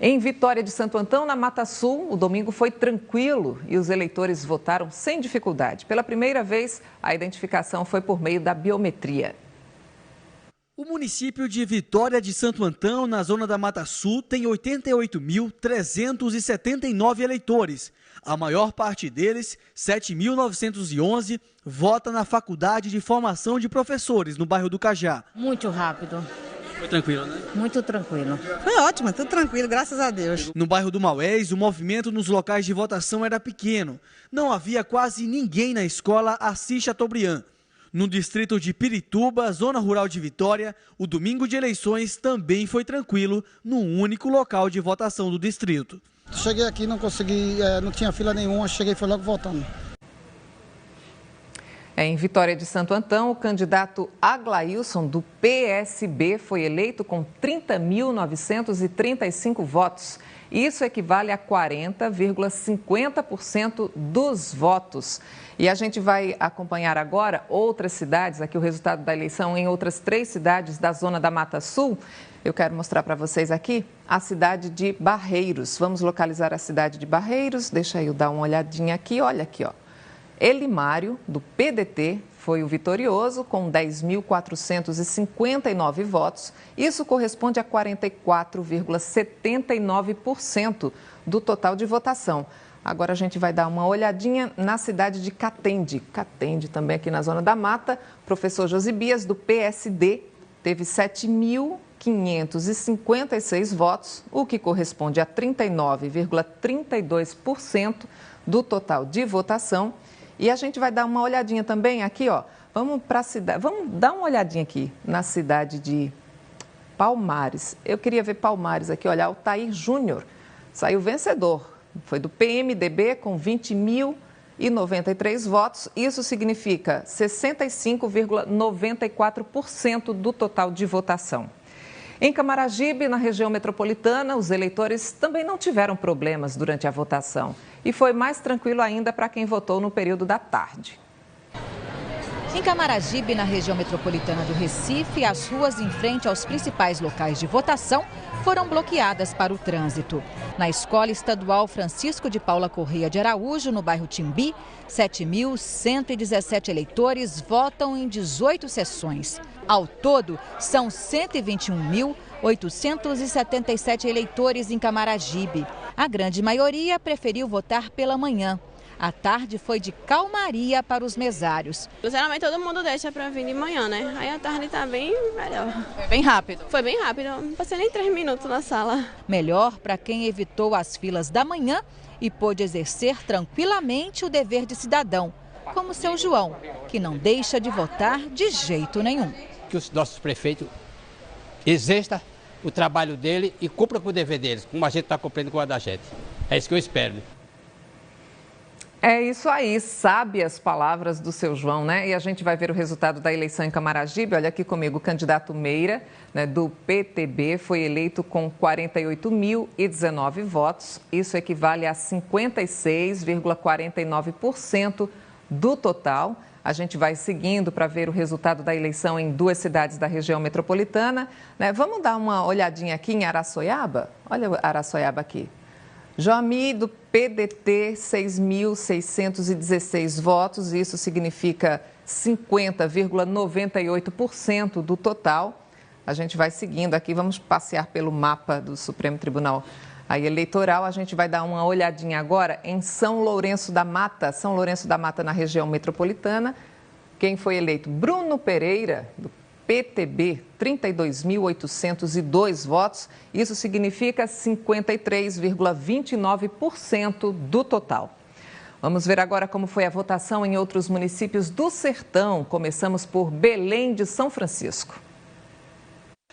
Em Vitória de Santo Antão, na Mata Sul, o domingo foi tranquilo e os eleitores votaram sem dificuldade. Pela primeira vez, a identificação foi por meio da biometria. O município de Vitória de Santo Antão, na zona da Mata Sul, tem 88.379 eleitores. A maior parte deles, 7.911, vota na Faculdade de Formação de Professores, no bairro do Cajá. Muito rápido. Foi tranquilo, né? Muito tranquilo. Foi ótimo, tudo tranquilo, graças a Deus. No bairro do Maués, o movimento nos locais de votação era pequeno. Não havia quase ninguém na escola Assis Chateaubriand. No distrito de Pirituba, zona rural de Vitória, o domingo de eleições também foi tranquilo no único local de votação do distrito. Cheguei aqui, não consegui, não tinha fila nenhuma, cheguei e fui logo votando. Em Vitória de Santo Antão, o candidato Aglailson, do PSB, foi eleito com 30.935 votos. Isso equivale a 40,50% dos votos. E a gente vai acompanhar agora outras cidades, aqui o resultado da eleição em outras 3 cidades da zona da Mata Sul. Eu quero mostrar para vocês aqui a cidade de Barreiros. Vamos localizar a cidade de Barreiros. Deixa eu dar uma olhadinha aqui. Olha aqui, ó. Elimário, do PDT, foi o vitorioso com 10.459 votos. Isso corresponde a 44,79% do total de votação. Agora a gente vai dar uma olhadinha na cidade de Catende. Catende também aqui na Zona da Mata. Professor Josibias, do PSD, teve 7.556 votos, o que corresponde a 39,32% do total de votação. E a gente vai dar uma olhadinha também aqui, ó. Vamos dar uma olhadinha aqui na cidade de Palmares. Eu queria ver Palmares aqui, olha, Altair Júnior saiu vencedor. Foi do PMDB com 20.093 votos. Isso significa 65,94% do total de votação. Em Camaragibe, na região metropolitana, os eleitores também não tiveram problemas durante a votação. E foi mais tranquilo ainda para quem votou no período da tarde. Em Camaragibe, na região metropolitana do Recife, as ruas em frente aos principais locais de votação foram bloqueadas para o trânsito. Na Escola Estadual Francisco de Paula Correia de Araújo, no bairro Timbi, 7.117 eleitores votam em 18 sessões. Ao todo, são 121.877 eleitores em Camaragibe. A grande maioria preferiu votar pela manhã. A tarde foi de calmaria para os mesários. Geralmente todo mundo deixa para vir de manhã, né? Aí a tarde está bem melhor. Foi bem rápido? Foi bem rápido, não passei nem 3 minutos na sala. Melhor para quem evitou as filas da manhã e pôde exercer tranquilamente o dever de cidadão, como seu João, que não deixa de votar de jeito nenhum. Que os nossos prefeitos exerçam o trabalho dele e cumpram com o dever deles, como a gente está cumprindo com a da gente. É isso que eu espero. É isso aí, sabe as palavras do seu João, né? E a gente vai ver o resultado da eleição em Camaragibe. Olha aqui comigo, o candidato Meira, né, do PTB, foi eleito com 48.019 votos. Isso equivale a 56,49% do total. A gente vai seguindo para ver o resultado da eleição em 2 cidades da região metropolitana, né? Vamos dar uma olhadinha aqui em Araçoiaba? Olha Araçoiaba aqui. Joami, do PDT, 6.616 votos, isso significa 50,98% do total. A gente vai seguindo aqui, vamos passear pelo mapa do Supremo Tribunal Eleitoral. A gente vai dar uma olhadinha agora em São Lourenço da Mata. São Lourenço da Mata, na região metropolitana. Quem foi eleito? Bruno Pereira, do PTB, 32.802 votos. Isso significa 53,29% do total. Vamos ver agora como foi a votação em outros municípios do Sertão. Começamos por Belém de São Francisco.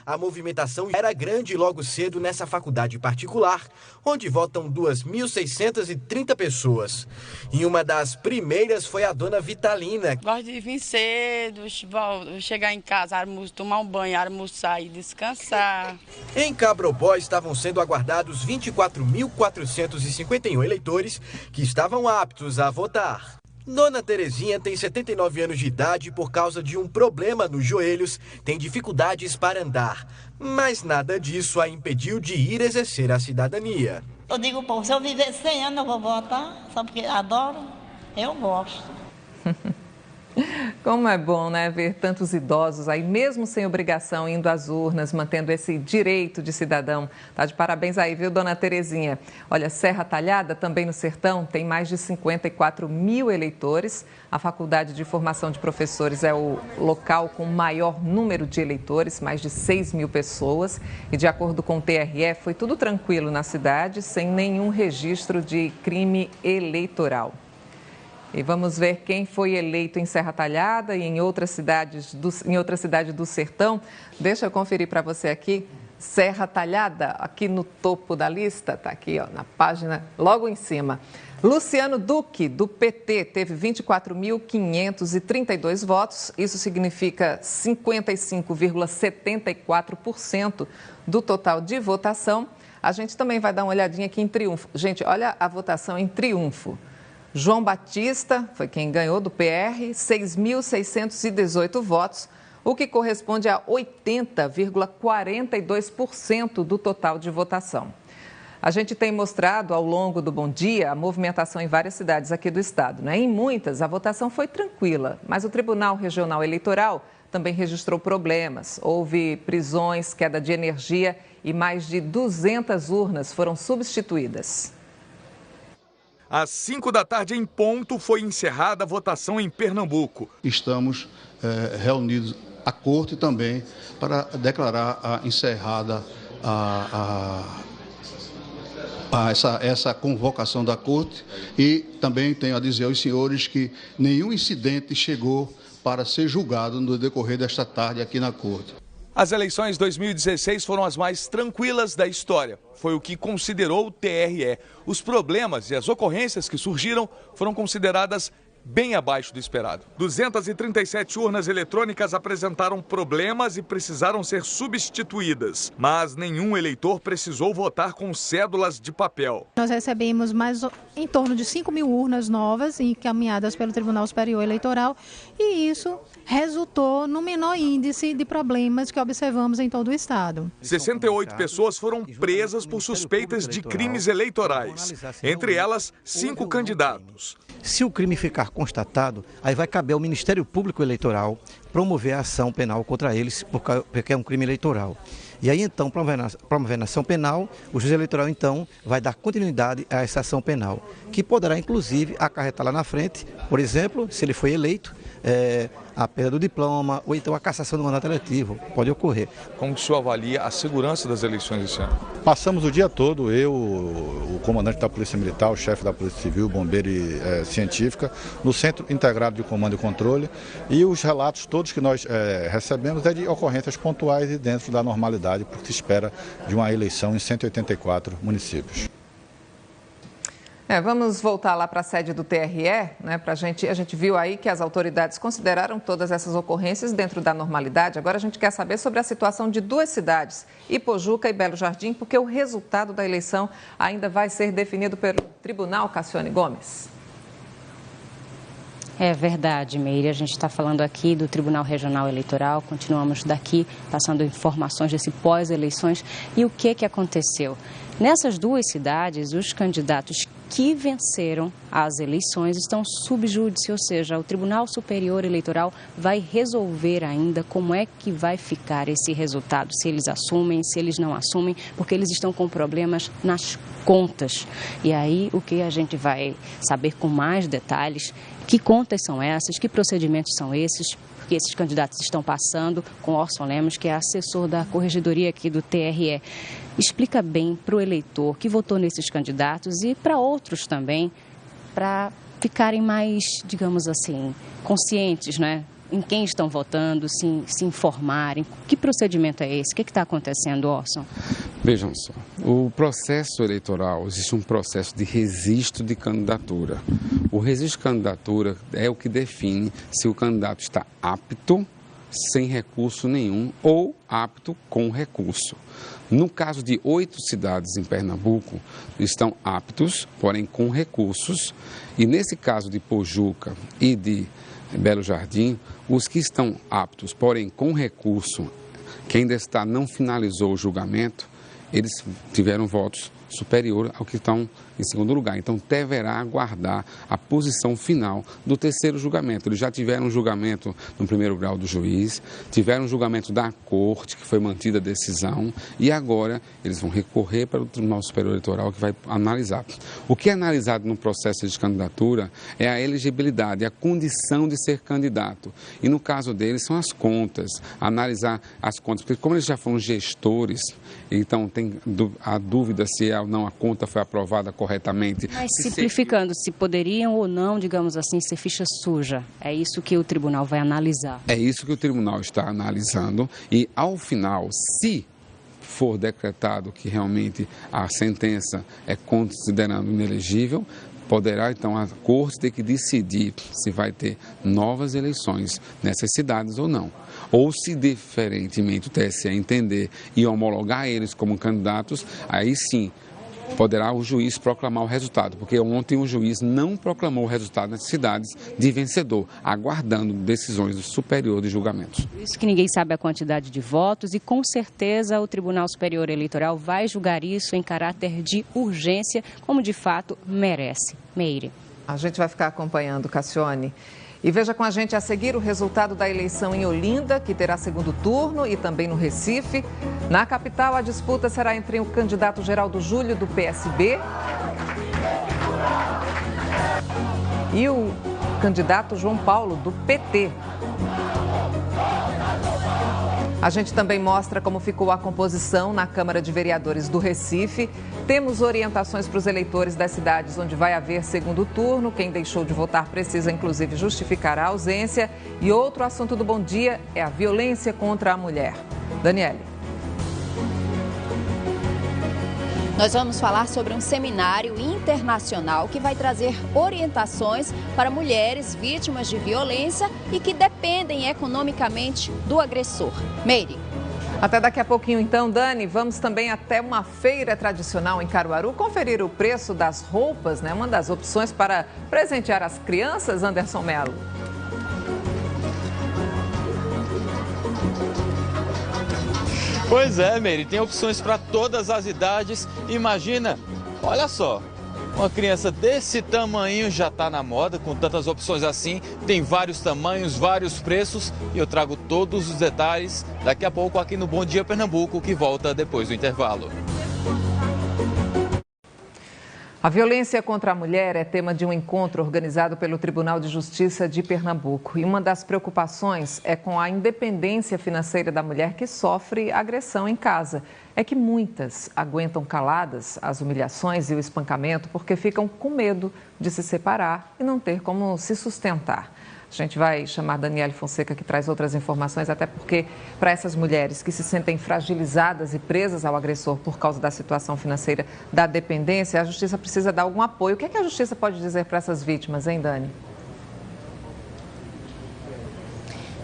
A movimentação era grande logo cedo nessa faculdade particular, onde votam 2.630 pessoas. E uma das primeiras foi a dona Vitalina. Gosto de vir cedo, chegar em casa, tomar um banho, almoçar e descansar. Em Cabropó estavam sendo aguardados 24.451 eleitores que estavam aptos a votar. Dona Terezinha tem 79 anos de idade e, por causa de um problema nos joelhos, tem dificuldades para andar. Mas nada disso a impediu de ir exercer a cidadania. Eu digo, pô, se eu viver 100 anos eu vou votar, só porque adoro, eu gosto. Como é bom, né, ver tantos idosos aí, mesmo sem obrigação, indo às urnas, mantendo esse direito de cidadão. Tá de parabéns aí, viu, dona Terezinha? Olha, Serra Talhada, também no Sertão, tem mais de 54 mil eleitores. A Faculdade de Formação de Professores é o local com maior número de eleitores, mais de 6 mil pessoas. E de acordo com o TRE, foi tudo tranquilo na cidade, sem nenhum registro de crime eleitoral. E vamos ver quem foi eleito em Serra Talhada e em outra cidade do Sertão. Deixa eu conferir para você aqui. Serra Talhada, aqui no topo da lista, está aqui ó, na página logo em cima. Luciano Duque, do PT, teve 24.532 votos. Isso significa 55,74% do total de votação. A gente também vai dar uma olhadinha aqui em Triunfo. Gente, olha a votação em Triunfo. João Batista foi quem ganhou do PR, 6.618 votos, o que corresponde a 80,42% do total de votação. A gente tem mostrado ao longo do Bom Dia a movimentação em várias cidades aqui do estado, né? Em muitas, a votação foi tranquila, mas o Tribunal Regional Eleitoral também registrou problemas. Houve prisões, queda de energia e mais de 200 urnas foram substituídas. Às 5 da tarde, em ponto, foi encerrada a votação em Pernambuco. Estamos reunidos à corte também para declarar encerrada essa convocação da corte e também tenho a dizer aos senhores que nenhum incidente chegou para ser julgado no decorrer desta tarde aqui na corte. As eleições 2016 foram as mais tranquilas da história. Foi o que considerou o TRE. Os problemas e as ocorrências que surgiram foram consideradas bem abaixo do esperado. 237 urnas eletrônicas apresentaram problemas e precisaram ser substituídas. Mas nenhum eleitor precisou votar com cédulas de papel. Nós recebemos em torno de 5 mil urnas novas encaminhadas pelo Tribunal Superior Eleitoral e isso resultou no menor índice de problemas que observamos em todo o estado. 68 pessoas foram presas por suspeitas de crimes eleitorais. Entre elas, 5 candidatos. Se o crime ficar constatado, aí vai caber ao Ministério Público Eleitoral promover a ação penal contra eles, porque é um crime eleitoral. E aí, então, promovendo ação penal, o juiz eleitoral, então, vai dar continuidade a essa ação penal, que poderá, inclusive, acarretar lá na frente, por exemplo, se ele foi eleito, a perda do diploma ou então a cassação do mandato eletivo, pode ocorrer. Como que o senhor avalia a segurança das eleições esse ano? Passamos o dia todo, eu, o comandante da Polícia Militar, o chefe da Polícia Civil, bombeiro e científica, no Centro Integrado de Comando e Controle, e os relatos todos que nós recebemos é de ocorrências pontuais e dentro da normalidade, porque se espera de uma eleição em 184 municípios. Vamos voltar lá para a sede do TRE, né? A gente viu aí que as autoridades consideraram todas essas ocorrências dentro da normalidade. Agora a gente quer saber sobre a situação de duas cidades, Ipojuca e Belo Jardim, porque o resultado da eleição ainda vai ser definido pelo Tribunal. Cassiane Gomes. É verdade, Meire. A gente está falando aqui do Tribunal Regional Eleitoral, continuamos daqui passando informações desse pós-eleições. E o que aconteceu? Nessas duas cidades, os candidatos que venceram as eleições estão sob júdice, ou seja, o Tribunal Superior Eleitoral vai resolver ainda como é que vai ficar esse resultado, se eles assumem, se eles não assumem, porque eles estão com problemas nas contas. E aí o que a gente vai saber com mais detalhes, que contas são essas, que procedimentos são esses, que esses candidatos estão passando, com Orson Lemos, que é assessor da corregedoria aqui do TRE. Explica bem para o eleitor que votou nesses candidatos e para outros também, para ficarem mais, digamos assim, conscientes, né? Em quem estão votando, se informarem. Que procedimento é esse? O que está acontecendo, Orson? Vejam só, o processo eleitoral, existe um processo de registro de candidatura. O registro de candidatura é o que define se o candidato está apto, sem recurso nenhum, ou apto com recurso. No caso de 8 cidades em Pernambuco, estão aptos, porém com recursos. E nesse caso de Pojuca e de Belo Jardim, os que estão aptos, porém com recurso, que ainda não finalizou o julgamento, eles tiveram votos superior ao que estão em segundo lugar. Então, deverá aguardar a posição final do terceiro julgamento. Eles já tiveram um julgamento no primeiro grau do juiz, tiveram um julgamento da corte, que foi mantida a decisão, e agora eles vão recorrer para o Tribunal Superior Eleitoral, que vai analisar. O que é analisado no processo de candidatura é a elegibilidade, a condição de ser candidato. E no caso deles são as contas, analisar as contas, porque como eles já foram gestores, então tem a dúvida se ou não a conta foi aprovada corretamente. Mas simplificando, se poderiam ou não, digamos assim, ser ficha suja. É isso que o tribunal vai analisar. É isso que o tribunal está analisando e, ao final, se for decretado que realmente a sentença é considerando inelegível, poderá, então, a corte ter que decidir se vai ter novas eleições nessas cidades ou não. Ou se, diferentemente, o TSE entender e homologar eles como candidatos, aí sim poderá o juiz proclamar o resultado, porque ontem o juiz não proclamou o resultado nas cidades de vencedor, aguardando decisões do Superior de Julgamentos. Por isso que ninguém sabe a quantidade de votos e, com certeza, o Tribunal Superior Eleitoral vai julgar isso em caráter de urgência, como de fato merece. Meire. A gente vai ficar acompanhando, Cassiane. E veja com a gente a seguir o resultado da eleição em Olinda, que terá segundo turno, e também no Recife. Na capital, a disputa será entre o candidato Geraldo Júlio, do PSB, e o candidato João Paulo, do PT. A gente também mostra como ficou a composição na Câmara de Vereadores do Recife. Temos orientações para os eleitores das cidades onde vai haver segundo turno. Quem deixou de votar precisa, inclusive, justificar a ausência. E outro assunto do Bom Dia é a violência contra a mulher. Daniele. Nós vamos falar sobre um seminário internacional que vai trazer orientações para mulheres vítimas de violência e que dependem economicamente do agressor. Meire. Até daqui a pouquinho então, Dani. Vamos também até uma feira tradicional em Caruaru conferir o preço das roupas, né? Uma das opções para presentear as crianças, Anderson Melo. Pois é, Meire, tem opções para todas as idades. Imagina, olha só, Uma criança desse tamanho já está na moda, com tantas opções assim, tem vários tamanhos, vários preços e eu trago todos os detalhes daqui a pouco aqui no Bom Dia Pernambuco, que volta depois do intervalo. A violência contra a mulher é tema de um encontro organizado pelo Tribunal de Justiça de Pernambuco. E uma das preocupações é com a independência financeira da mulher que sofre agressão em casa. É que muitas aguentam caladas as humilhações e o espancamento porque ficam com medo de se separar e não ter como se sustentar. A gente vai chamar Daniele Fonseca, que traz outras informações, até porque para essas mulheres que se sentem fragilizadas e presas ao agressor por causa da situação financeira da dependência, a Justiça precisa dar algum apoio. O que é que a Justiça pode dizer para essas vítimas, hein, Dani?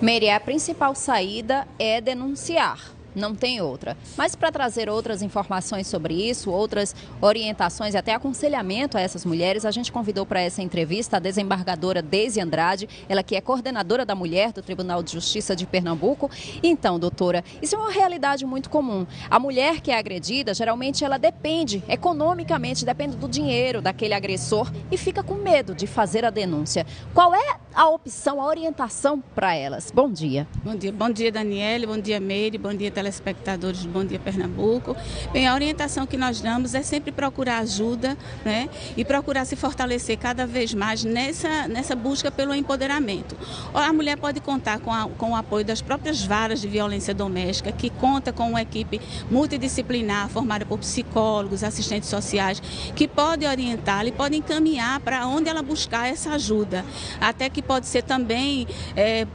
Meire, a principal saída é denunciar. Não tem outra. Mas para trazer outras informações sobre isso, outras orientações e até aconselhamento a essas mulheres, a gente convidou para essa entrevista a desembargadora Deise Andrade, ela que é coordenadora da mulher do Tribunal de Justiça de Pernambuco. Então, doutora, isso é uma realidade muito comum. A mulher que é agredida, geralmente ela depende, economicamente, depende do dinheiro daquele agressor e fica com medo de fazer a denúncia. Qual é a opção, a orientação para elas? Bom dia. Bom dia, Daniele, bom dia, Meire, bom dia, telespectadores do Bom Dia Pernambuco. Bem, a orientação que nós damos é sempre procurar ajuda, né? E procurar se fortalecer cada vez mais nessa busca pelo empoderamento. A mulher pode contar com o apoio das próprias varas de violência doméstica, que conta com uma equipe multidisciplinar formada por psicólogos, assistentes sociais, que pode orientá-la e pode encaminhar para onde ela buscar essa ajuda. Até que pode ser também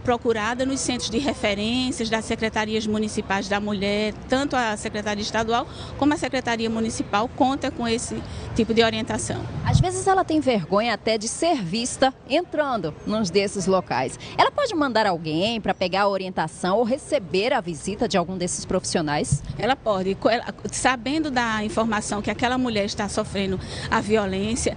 procurada nos centros de referências das secretarias municipais da mulher, tanto a Secretaria Estadual como a Secretaria Municipal conta com esse tipo de orientação. Às vezes ela tem vergonha até de ser vista entrando num desses locais. Ela pode mandar alguém para pegar a orientação ou receber a visita de algum desses profissionais? Ela pode, sabendo da informação que aquela mulher está sofrendo a violência,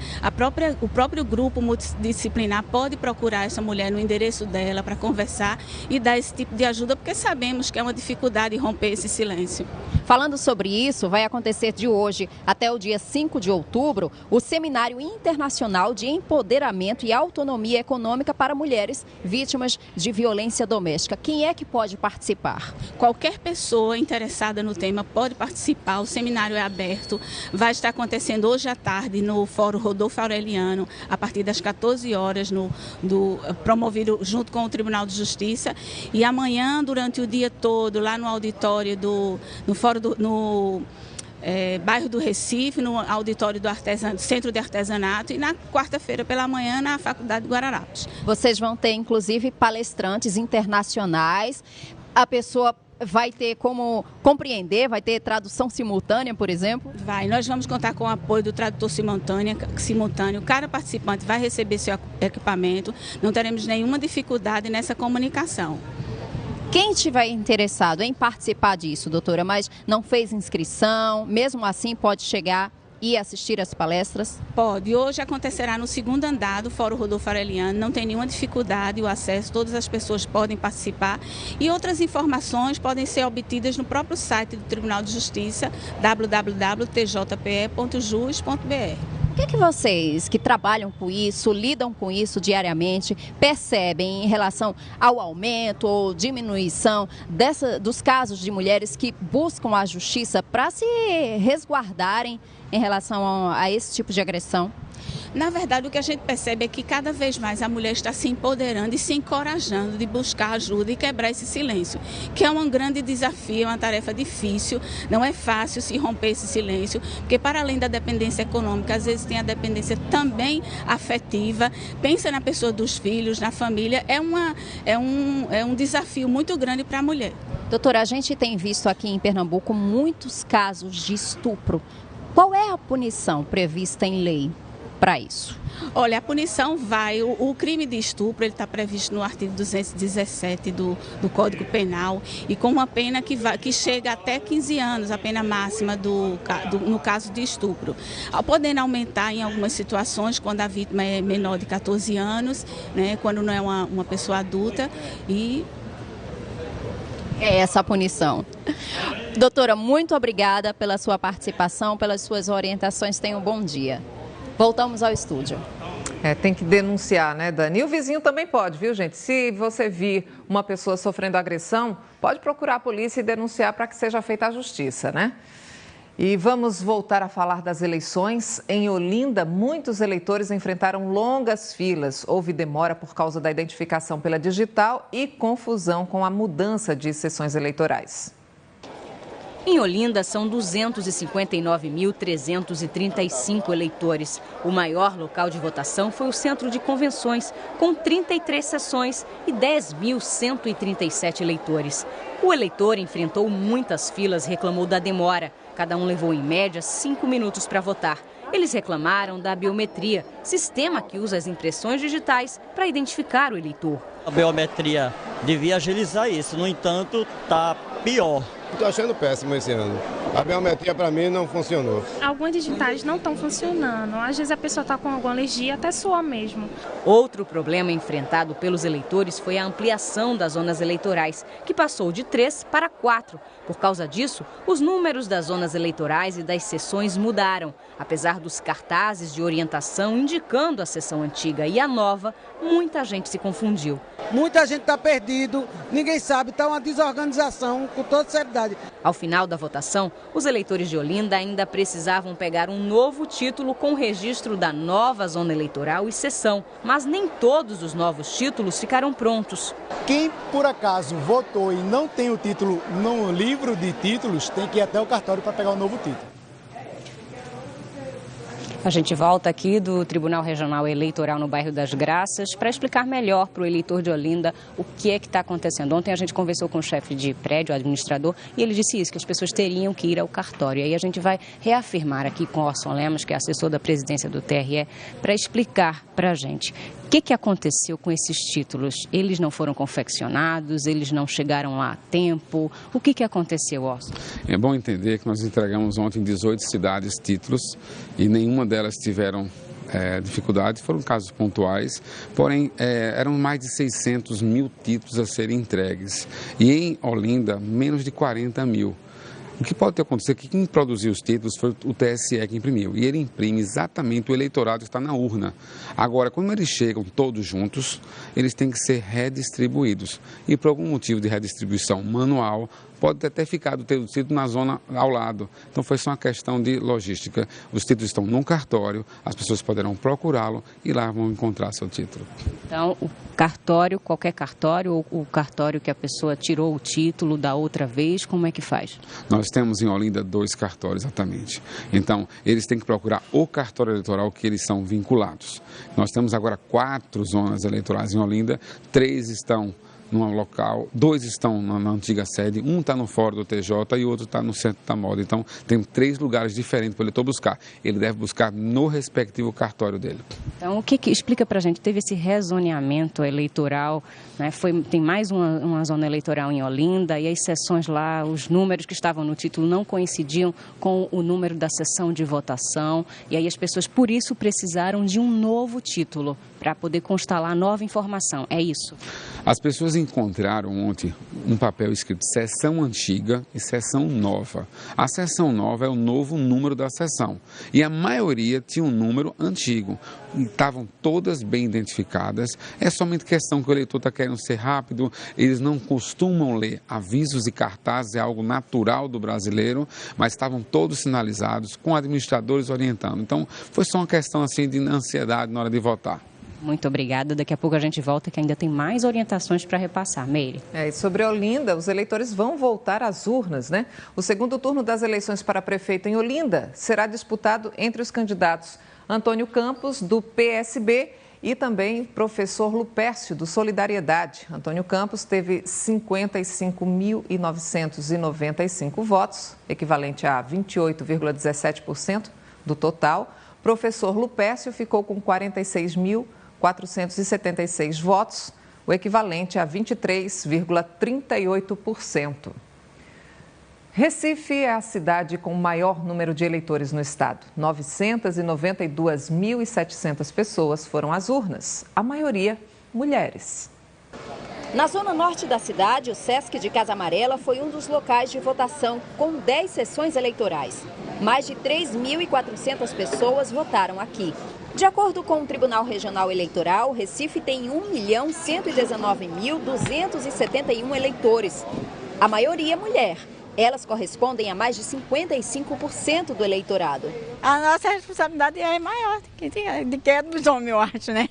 o próprio grupo multidisciplinar pode procurar essa mulher no endereço dela para conversar e dar esse tipo de ajuda, porque sabemos que é uma dificuldade romper esse silêncio. Falando sobre isso, vai acontecer de hoje até o dia 5 de outubro o Seminário Internacional de Empoderamento e Autonomia Econômica para Mulheres Vítimas de Violência Doméstica. Quem é que pode participar? Qualquer pessoa interessada no tema pode participar. O seminário é aberto. Vai estar acontecendo hoje à tarde no Fórum Rodolfo Aureliano, a partir das 14 horas, promovido junto com o Tribunal de Justiça. E amanhã, durante o dia todo, lá no auditório no bairro do Recife, no auditório do Centro de Artesanato, e na quarta-feira pela manhã na Faculdade de Guararapes. Vocês vão ter, inclusive, palestrantes internacionais. A pessoa vai ter como compreender, vai ter tradução simultânea, por exemplo? Vai, nós vamos contar com o apoio do tradutor simultâneo. Cada participante vai receber seu equipamento, não teremos nenhuma dificuldade nessa comunicação. Quem estiver interessado em participar disso, doutora, mas não fez inscrição, mesmo assim pode chegar e assistir às palestras? Pode. Hoje acontecerá no segundo andar do Fórum Rodolfo Aureliano, não tem nenhuma dificuldade o acesso, todas as pessoas podem participar e outras informações podem ser obtidas no próprio site do Tribunal de Justiça, www.tjpe.jus.br. O que é que vocês que trabalham com isso, lidam com isso diariamente, percebem em relação ao aumento ou diminuição dos casos de mulheres que buscam a justiça para se resguardarem em relação a esse tipo de agressão? Na verdade, o que a gente percebe é que cada vez mais a mulher está se empoderando e se encorajando de buscar ajuda e quebrar esse silêncio, que é um grande desafio, uma tarefa difícil, não é fácil se romper esse silêncio, porque para além da dependência econômica, às vezes tem a dependência também afetiva, pensa na pessoa dos filhos, na família, é um desafio muito grande para a mulher. Doutora, a gente tem visto aqui em Pernambuco muitos casos de estupro. Qual é a punição prevista em lei para isso? Olha, a punição o crime de estupro, ele está previsto no artigo 217 do Código Penal e com uma pena que chega até 15 anos, a pena máxima no caso de estupro. Podendo aumentar em algumas situações, quando a vítima é menor de 14 anos, né, quando não é uma pessoa adulta e... É essa a punição. Doutora, muito obrigada pela sua participação, pelas suas orientações. Tenha um bom dia. Voltamos ao estúdio. Tem que denunciar, né, Dani? E o vizinho também pode, viu, gente? Se você vir uma pessoa sofrendo agressão, pode procurar a polícia e denunciar para que seja feita a justiça, né? E vamos voltar a falar das eleições. Em Olinda, muitos eleitores enfrentaram longas filas. Houve demora por causa da identificação pela digital e confusão com a mudança de sessões eleitorais. Em Olinda, são 259.335 eleitores. O maior local de votação foi o Centro de Convenções, com 33 sessões e 10.137 eleitores. O eleitor enfrentou muitas filas e reclamou da demora. Cada um levou, em média, 5 minutos para votar. Eles reclamaram da biometria, sistema que usa as impressões digitais para identificar o eleitor. A biometria devia agilizar isso, no entanto, está pior. Estou achando péssimo esse ano. A biometria para mim não funcionou. Algumas digitais não estão funcionando. Às vezes a pessoa está com alguma alergia, até soa mesmo. Outro problema enfrentado pelos eleitores foi a ampliação das zonas eleitorais, que passou de 3 para 4. Por causa disso, os números das zonas eleitorais e das sessões mudaram. Apesar dos cartazes de orientação indicando a sessão antiga e a nova, muita gente se confundiu. Muita gente está perdido, ninguém sabe, está uma desorganização com toda seriedade. Ao final da votação, os eleitores de Olinda ainda precisavam pegar um novo título com o registro da nova zona eleitoral e sessão, mas nem todos os novos títulos ficaram prontos. Quem por acaso votou e não tem o título no livro de títulos, tem que ir até o cartório para pegar o novo título. A gente volta aqui do Tribunal Regional Eleitoral no bairro das Graças para explicar melhor para o eleitor de Olinda o que é que está acontecendo. Ontem a gente conversou com o chefe de prédio, o administrador, e ele disse isso, que as pessoas teriam que ir ao cartório. E aí a gente vai reafirmar aqui com o Orson Lemos, que é assessor da presidência do TRE, para explicar para a gente o que aconteceu com esses títulos. Eles não foram confeccionados, eles não chegaram lá a tempo. O que aconteceu, Orson? É bom entender que nós entregamos ontem em 18 cidades títulos e nenhuma delas tiveram dificuldades, foram casos pontuais, porém eram mais de 600 mil títulos a serem entregues e em Olinda menos de 40 mil. O que pode ter acontecido é que quem produziu os títulos foi o TSE que imprimiu e ele imprime exatamente o eleitorado que está na urna. Agora, quando eles chegam todos juntos, eles têm que ser redistribuídos e por algum motivo de redistribuição manual, pode ter ficado o título na zona ao lado. Então foi só uma questão de logística. Os títulos estão num cartório, as pessoas poderão procurá-lo e lá vão encontrar seu título. Então, o cartório, qualquer cartório, ou o cartório que a pessoa tirou o título da outra vez, como é que faz? Nós temos em Olinda 2 cartórios, exatamente. Então, eles têm que procurar o cartório eleitoral que eles são vinculados. Nós temos agora 4 zonas eleitorais em Olinda, 3 estão num local, 2 estão na antiga sede, um está no fórum do TJ e o outro está no centro da moda. Então, tem 3 lugares diferentes para o eleitor buscar. Ele deve buscar no respectivo cartório dele. Então, o que explica para a gente? Teve esse rezoneamento eleitoral, né? Tem mais uma zona eleitoral em Olinda e as sessões lá, os números que estavam no título não coincidiam com o número da sessão de votação e aí as pessoas, por isso, precisaram de um novo título para poder constar lá nova informação. É isso? As pessoas encontraram ontem um papel escrito sessão antiga e sessão nova. A sessão nova é o novo número da sessão e a maioria tinha um número antigo. E estavam todas bem identificadas. É somente questão que o eleitor está querendo ser rápido. Eles não costumam ler avisos e cartazes, é algo natural do brasileiro, mas estavam todos sinalizados com administradores orientando. Então foi só uma questão assim de ansiedade na hora de votar. Muito obrigada. Daqui a pouco a gente volta que ainda tem mais orientações para repassar. Meire. E sobre Olinda, os eleitores vão voltar às urnas, né? O segundo turno das eleições para prefeito em Olinda será disputado entre os candidatos Antônio Campos, do PSB, e também professor Lupércio, do Solidariedade. Antônio Campos teve 55.995 votos, equivalente a 28,17% do total. Professor Lupércio ficou com 46.476 votos, o equivalente a 23,38%. Recife é a cidade com o maior número de eleitores no estado. 992.700 pessoas foram às urnas, a maioria mulheres. Na zona norte da cidade, o Sesc de Casa Amarela foi um dos locais de votação, com 10 sessões eleitorais. Mais de 3.400 pessoas votaram aqui. De acordo com o Tribunal Regional Eleitoral, Recife tem 1.119.271 eleitores. A maioria é mulher. Elas correspondem a mais de 55% do eleitorado. A nossa responsabilidade é maior do que a dos homens, eu acho, né?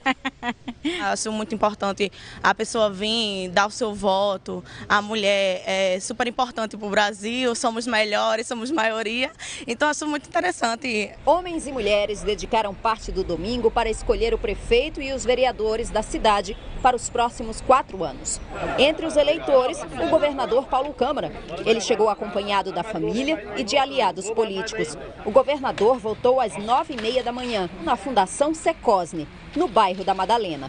Acho muito importante a pessoa vir dar o seu voto. A mulher é super importante para o Brasil, somos melhores, somos maioria. Então acho muito interessante. Homens e mulheres dedicaram parte do domingo para escolher o prefeito e os vereadores da cidade para os próximos 4 anos. Entre os eleitores, o governador Paulo Câmara. Ele chegou acompanhado da família e de aliados políticos. O governador votou às 9h30 da manhã, na Fundação Secosne, no bairro da Madalena.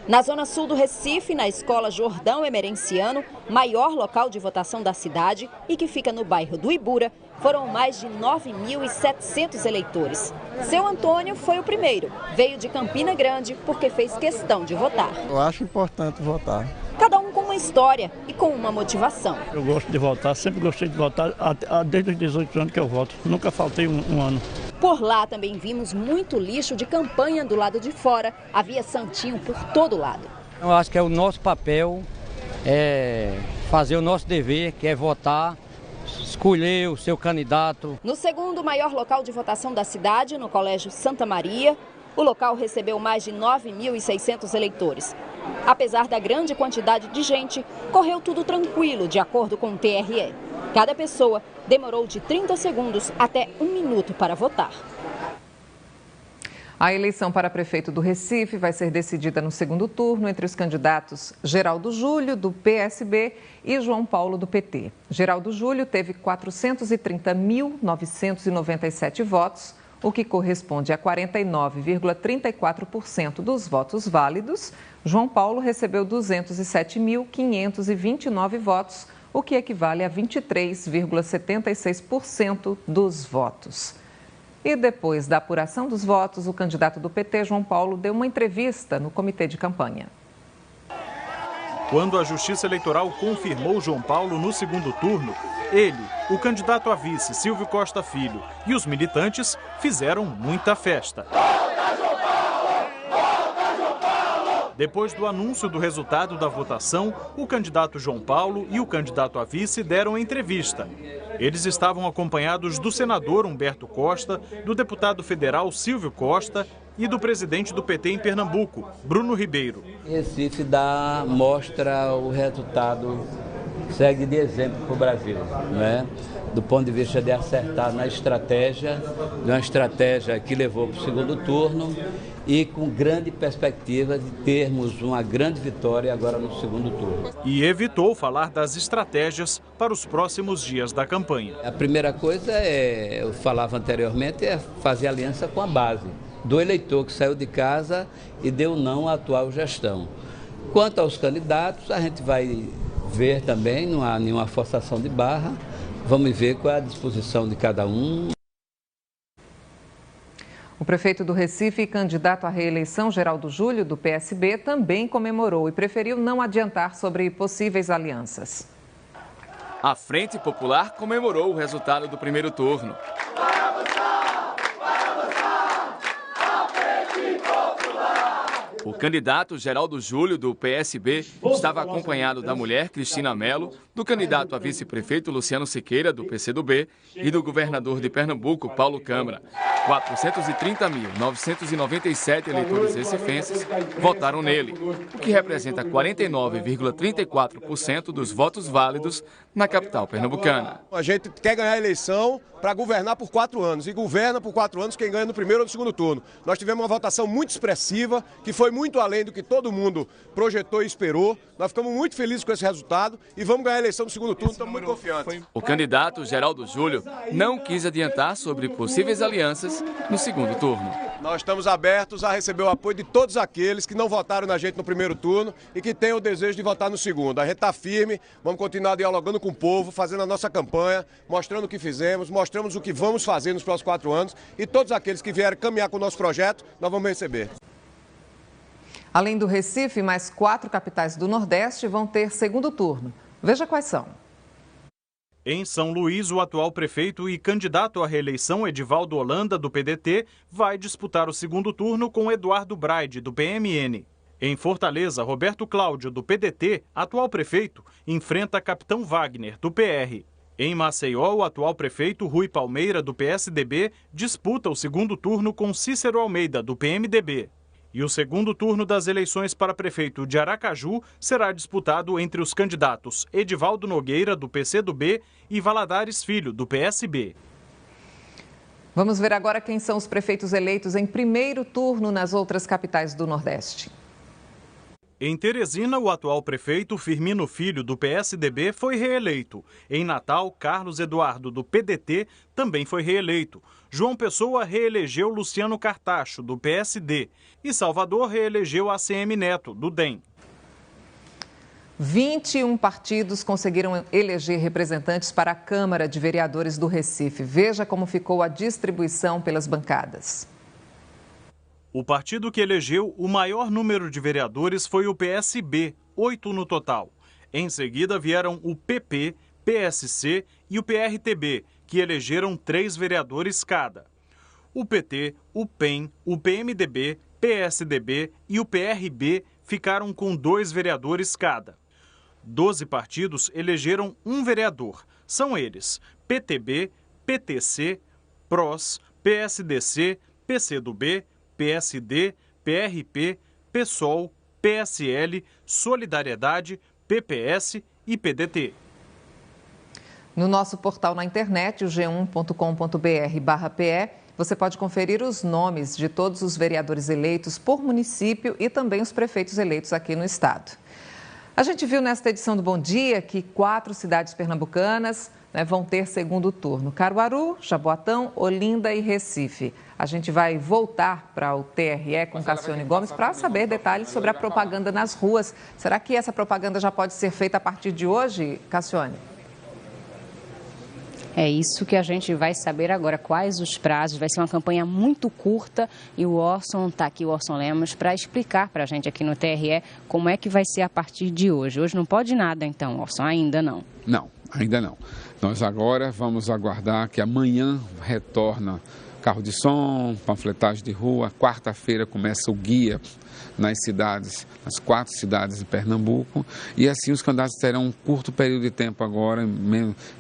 Na zona sul do Recife, na Escola Jordão Emerenciano, maior local de votação da cidade e que fica no bairro do Ibura, foram mais de 9.700 eleitores. Seu Antônio foi o primeiro. Veio de Campina Grande porque fez questão de votar. Eu acho importante votar. Cada um com uma história e com uma motivação. Eu gosto de votar, sempre gostei de votar, desde os 18 anos que eu voto. Nunca faltei um ano. Por lá também vimos muito lixo de campanha do lado de fora. Havia santinho por todo lado. Eu acho que é o nosso papel, fazer o nosso dever, que é votar, escolher o seu candidato. No segundo maior local de votação da cidade, no Colégio Santa Maria, o local recebeu mais de 9.600 eleitores. Apesar da grande quantidade de gente, correu tudo tranquilo, de acordo com o TRE. Cada pessoa demorou de 30 segundos até 1 minuto para votar. A eleição para prefeito do Recife vai ser decidida no segundo turno entre os candidatos Geraldo Júlio, do PSB, e João Paulo, do PT. Geraldo Júlio teve 430.997 votos, o que corresponde a 49,34% dos votos válidos. João Paulo recebeu 207.529 votos, o que equivale a 23,76% dos votos. E depois da apuração dos votos, o candidato do PT, João Paulo, deu uma entrevista no comitê de campanha. Quando a Justiça Eleitoral confirmou João Paulo no segundo turno, ele, o candidato a vice, Silvio Costa Filho, e os militantes fizeram muita festa. Depois do anúncio do resultado da votação, o candidato João Paulo e o candidato a vice deram entrevista. Eles estavam acompanhados do senador Humberto Costa, do deputado federal Silvio Costa e do presidente do PT em Pernambuco, Bruno Ribeiro. Recife mostra o resultado, segue de exemplo para o Brasil, né? Do ponto de vista de acertar na estratégia, de uma estratégia que levou para o segundo turno e com grande perspectiva de termos uma grande vitória agora no segundo turno. E evitou falar das estratégias para os próximos dias da campanha. A primeira coisa eu falava anteriormente, é fazer aliança com a base do eleitor que saiu de casa e deu não à atual gestão. Quanto aos candidatos, a gente vai ver também, não há nenhuma forçação de barra, vamos ver qual é a disposição de cada um. O prefeito do Recife e candidato à reeleição, Geraldo Júlio, do PSB, também comemorou e preferiu não adiantar sobre possíveis alianças. A Frente Popular comemorou o resultado do primeiro turno. O candidato Geraldo Júlio, do PSB, estava acompanhado da mulher Cristina Mello, do candidato a vice-prefeito Luciano Siqueira, do PCdoB, e do governador de Pernambuco, Paulo Câmara. 430.997 eleitores recifenses votaram nele, o que representa 49,34% dos votos válidos na capital pernambucana. A gente quer ganhar a eleição para governar por 4 anos, e governa por 4 anos quem ganha no primeiro ou no segundo turno. Nós tivemos uma votação muito expressiva, que foi muito além do que todo mundo projetou e esperou. Nós ficamos muito felizes com esse resultado e vamos ganhar a eleição no segundo turno, estamos muito confiantes. O candidato Geraldo Júlio não quis adiantar sobre possíveis alianças no segundo turno. Nós estamos abertos a receber o apoio de todos aqueles que não votaram na gente no primeiro turno e que têm o desejo de votar no segundo. A gente está firme, vamos continuar dialogando com o povo, fazendo a nossa campanha, mostrando o que fizemos, mostramos o que vamos fazer nos próximos 4 anos e todos aqueles que vierem caminhar com o nosso projeto, nós vamos receber. Além do Recife, mais 4 capitais do Nordeste vão ter segundo turno. Veja quais são. Em São Luís, o atual prefeito e candidato à reeleição, Edivaldo Holanda, do PDT, vai disputar o segundo turno com Eduardo Braide, do PMN. Em Fortaleza, Roberto Cláudio, do PDT, atual prefeito, enfrenta Capitão Wagner, do PR. Em Maceió, o atual prefeito, Rui Palmeira, do PSDB, disputa o segundo turno com Cícero Almeida, do PMDB. E o segundo turno das eleições para prefeito de Aracaju será disputado entre os candidatos Edivaldo Nogueira, do PCdoB, e Valadares Filho, do PSB. Vamos ver agora quem são os prefeitos eleitos em primeiro turno nas outras capitais do Nordeste. Em Teresina, o atual prefeito, Firmino Filho, do PSDB, foi reeleito. Em Natal, Carlos Eduardo, do PDT, também foi reeleito. João Pessoa reelegeu Luciano Cartacho, do PSD. E Salvador reelegeu ACM Neto, do DEM. 21 partidos conseguiram eleger representantes para a Câmara de Vereadores do Recife. Veja como ficou a distribuição pelas bancadas. O partido que elegeu o maior número de vereadores foi o PSB, 8 no total. Em seguida vieram o PP, PSC e o PRTB, que elegeram 3 vereadores cada. O PT, o PEN, o PMDB, PSDB e o PRB ficaram com 2 vereadores cada. 12 partidos elegeram um vereador. São eles: PTB, PTC, PROS, PSDC, PCdoB, PSD, PRP, PSOL, PSL, Solidariedade, PPS e PDT. No nosso portal na internet, o g1.com.br/PE, você pode conferir os nomes de todos os vereadores eleitos por município e também os prefeitos eleitos aqui no estado. A gente viu nesta edição do Bom Dia que 4 cidades pernambucanas vão ter segundo turno: Caruaru, Jaboatão, Olinda e Recife. A gente vai voltar para o TRE com Cassione Gomes para saber detalhes sobre a propaganda nas ruas. Será que essa propaganda já pode ser feita a partir de hoje, Cassione? É isso que a gente vai saber agora, quais os prazos. Vai ser uma campanha muito curta e o Orson está aqui, o Orson Lemos, para explicar para a gente aqui no TRE como é que vai ser a partir de hoje. Hoje não pode nada então, Orson, ainda não? Não, ainda não. Nós agora vamos aguardar que amanhã retorna carro de som, panfletagem de rua. Quarta-feira começa o guia nas cidades, nas 4 cidades de Pernambuco, e assim os candidatos terão um curto período de tempo agora,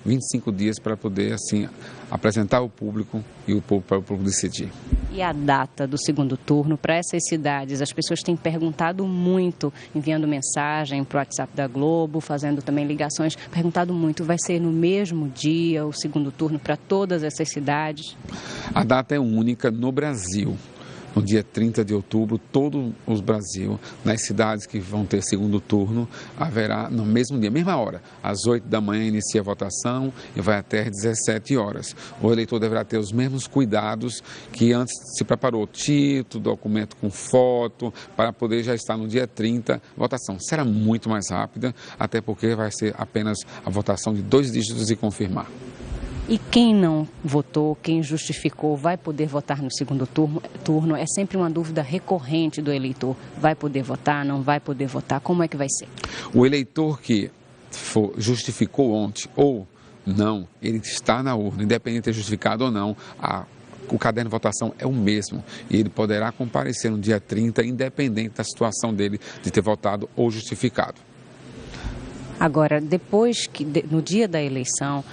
25 dias, para poder assim apresentar ao público e para o público decidir. E a data do segundo turno para essas cidades? As pessoas têm perguntado muito, enviando mensagem para o WhatsApp da Globo, fazendo também ligações, perguntado muito, vai ser no mesmo dia o segundo turno para todas essas cidades? A data é única no Brasil. No dia 30 de outubro, todo o Brasil, nas cidades que vão ter segundo turno, haverá no mesmo dia, mesma hora. Às 8 da manhã inicia a votação e vai até às 17 horas. O eleitor deverá ter os mesmos cuidados que antes se preparou: título, documento com foto, para poder já estar no dia 30. A votação será muito mais rápida, até porque vai ser apenas a votação de 2 dígitos e confirmar. E quem não votou, quem justificou, vai poder votar no segundo turno? É sempre uma dúvida recorrente do eleitor. Vai poder votar, não vai poder votar? Como é que vai ser? O eleitor que justificou ontem ou não, ele está na urna, independente de ter justificado ou não, o caderno de votação é o mesmo e ele poderá comparecer no dia 30, independente da situação dele de ter votado ou justificado. Agora, depois que, no dia da eleição,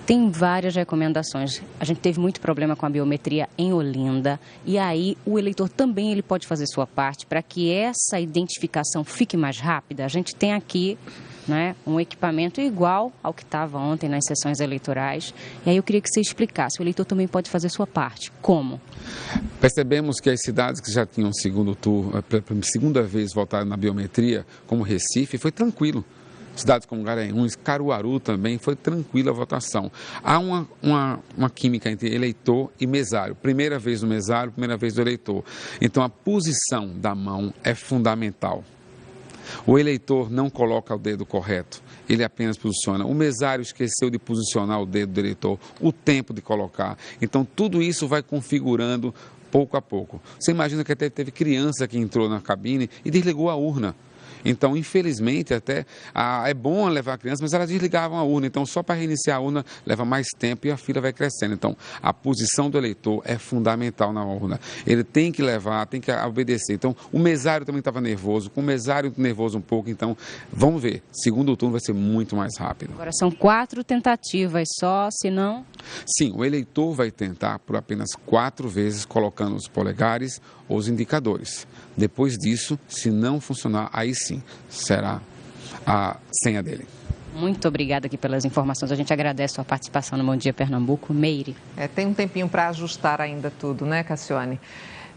tem várias recomendações. A gente teve muito problema com a biometria em Olinda e aí o eleitor também ele pode fazer sua parte para que essa identificação fique mais rápida. A gente tem aqui, né, um equipamento igual ao que estava ontem nas sessões eleitorais. E aí eu queria que você explicasse. O eleitor também pode fazer sua parte. Como? Percebemos que as cidades que já tinham segundo turno, pela segunda vez votaram na biometria, como Recife, foi tranquilo. Cidades como Garanhuns, Caruaru também, foi tranquila a votação. Há uma química entre eleitor e mesário. Primeira vez do mesário, primeira vez do eleitor. Então, a posição da mão é fundamental. O eleitor não coloca o dedo correto, ele apenas posiciona. O mesário esqueceu de posicionar o dedo do eleitor, o tempo de colocar. Então, tudo isso vai configurando pouco a pouco. Você imagina que até teve criança que entrou na cabine e desligou a urna. Então, infelizmente, até é bom levar a criança, mas elas desligavam a urna. Então, só para reiniciar a urna leva mais tempo e a fila vai crescendo. Então, a posição do eleitor é fundamental na urna. Ele tem que levar, tem que obedecer. Então, o mesário também estava nervoso, com o mesário nervoso um pouco. Então, vamos ver. Segundo turno vai ser muito mais rápido. Agora são 4 tentativas só, se não... Sim, o eleitor vai tentar por apenas 4 vezes, colocando os polegares ou os indicadores. Depois disso, se não funcionar, aí sim será a senha dele. Muito obrigada aqui pelas informações. A gente agradece a sua participação no Bom Dia Pernambuco. Meire. Tem um tempinho para ajustar ainda tudo, né, Cassione?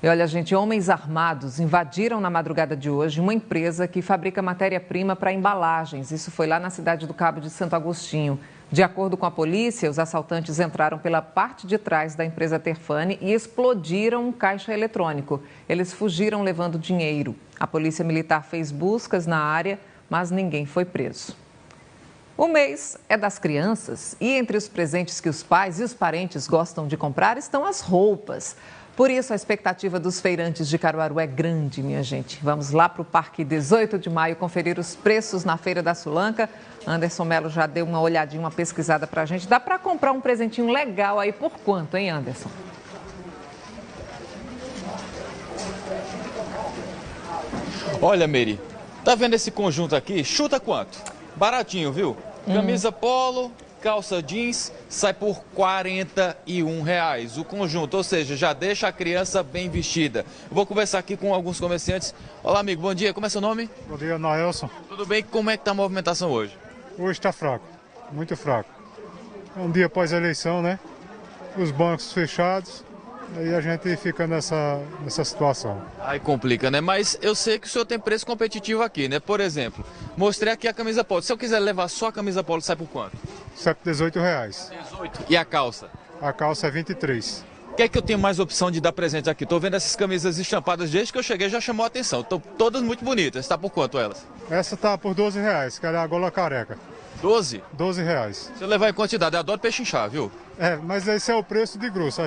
E olha, gente, homens armados invadiram na madrugada de hoje uma empresa que fabrica matéria-prima para embalagens. Isso foi lá na cidade do Cabo de Santo Agostinho. De acordo com a polícia, os assaltantes entraram pela parte de trás da empresa Terfane e explodiram um caixa eletrônico. Eles fugiram levando dinheiro. A polícia militar fez buscas na área, mas ninguém foi preso. O mês é das crianças e entre os presentes que os pais e os parentes gostam de comprar estão as roupas. Por isso, a expectativa dos feirantes de Caruaru é grande, minha gente. Vamos lá para o Parque 18 de Maio conferir os preços na Feira da Sulanca. Anderson Melo já deu uma olhadinha, uma pesquisada para a gente. Dá para comprar um presentinho legal aí por quanto, hein, Anderson? Olha, Meire, tá vendo esse conjunto aqui? Chuta quanto? Baratinho, viu? Camisa polo, calça jeans, sai por R$41 o conjunto, ou seja, já deixa a criança bem vestida. Eu vou conversar aqui com alguns comerciantes. Olá, amigo, bom dia, como é seu nome? Bom dia, Naelson. Tudo bem? Como é que tá a movimentação hoje? Hoje está fraco, muito fraco. É um dia após a eleição, né? Os bancos fechados, aí a gente fica nessa situação. Aí complica, né? Mas eu sei que o senhor tem preço competitivo aqui, né? Por exemplo, mostrei aqui a camisa polo. Se eu quiser levar só a camisa polo, sai por quanto? Sai por R$18. 18. E a calça? A calça é 23. O que é que eu tenho mais opção de dar presente aqui? Estou vendo essas camisas estampadas desde que eu cheguei, já chamou a atenção. Estão todas muito bonitas. Está por quanto elas? Essa tá por R$12, que é a gola careca. 12? R$12. Se eu levar em quantidade, eu adoro pechinchar, viu? Mas esse é o preço de grosso.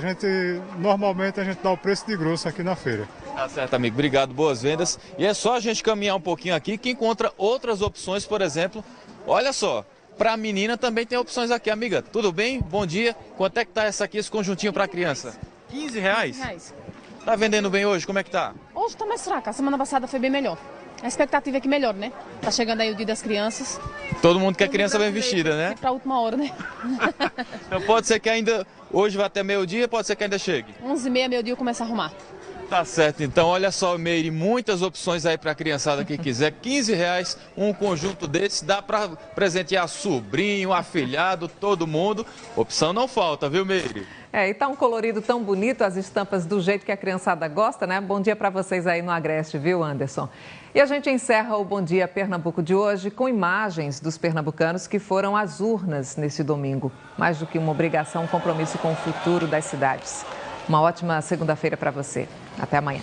Normalmente a gente dá o preço de grosso aqui na feira. Tá certo, amigo. Obrigado, boas vendas. E é só a gente caminhar um pouquinho aqui que encontra outras opções, por exemplo. Olha só, para a menina também tem opções aqui, amiga. Tudo bem? Bom dia. Quanto é que tá esse conjuntinho para criança? R$15? R$15. Tá vendendo bem hoje? Como é que tá? Hoje tá mais fraca. A semana passada foi bem melhor. A expectativa é que melhore, né? Tá chegando aí o Dia das Crianças. Todo mundo quer criança bem vestida, né? Pra última hora, né? Então pode ser que ainda, hoje vai até meio-dia, pode ser que ainda chegue. 11h30, meio-dia eu começo a arrumar. Tá certo, então olha só, Meire, muitas opções aí pra criançada que quiser. R$15 um conjunto desse, dá pra presentear sobrinho, afilhado, todo mundo. Opção não falta, viu, Meire? E tá um colorido tão bonito, as estampas do jeito que a criançada gosta, né? Bom dia para vocês aí no Agreste, viu, Anderson? E a gente encerra o Bom Dia Pernambuco de hoje com imagens dos pernambucanos que foram às urnas nesse domingo. Mais do que uma obrigação, um compromisso com o futuro das cidades. Uma ótima segunda-feira para você. Até amanhã.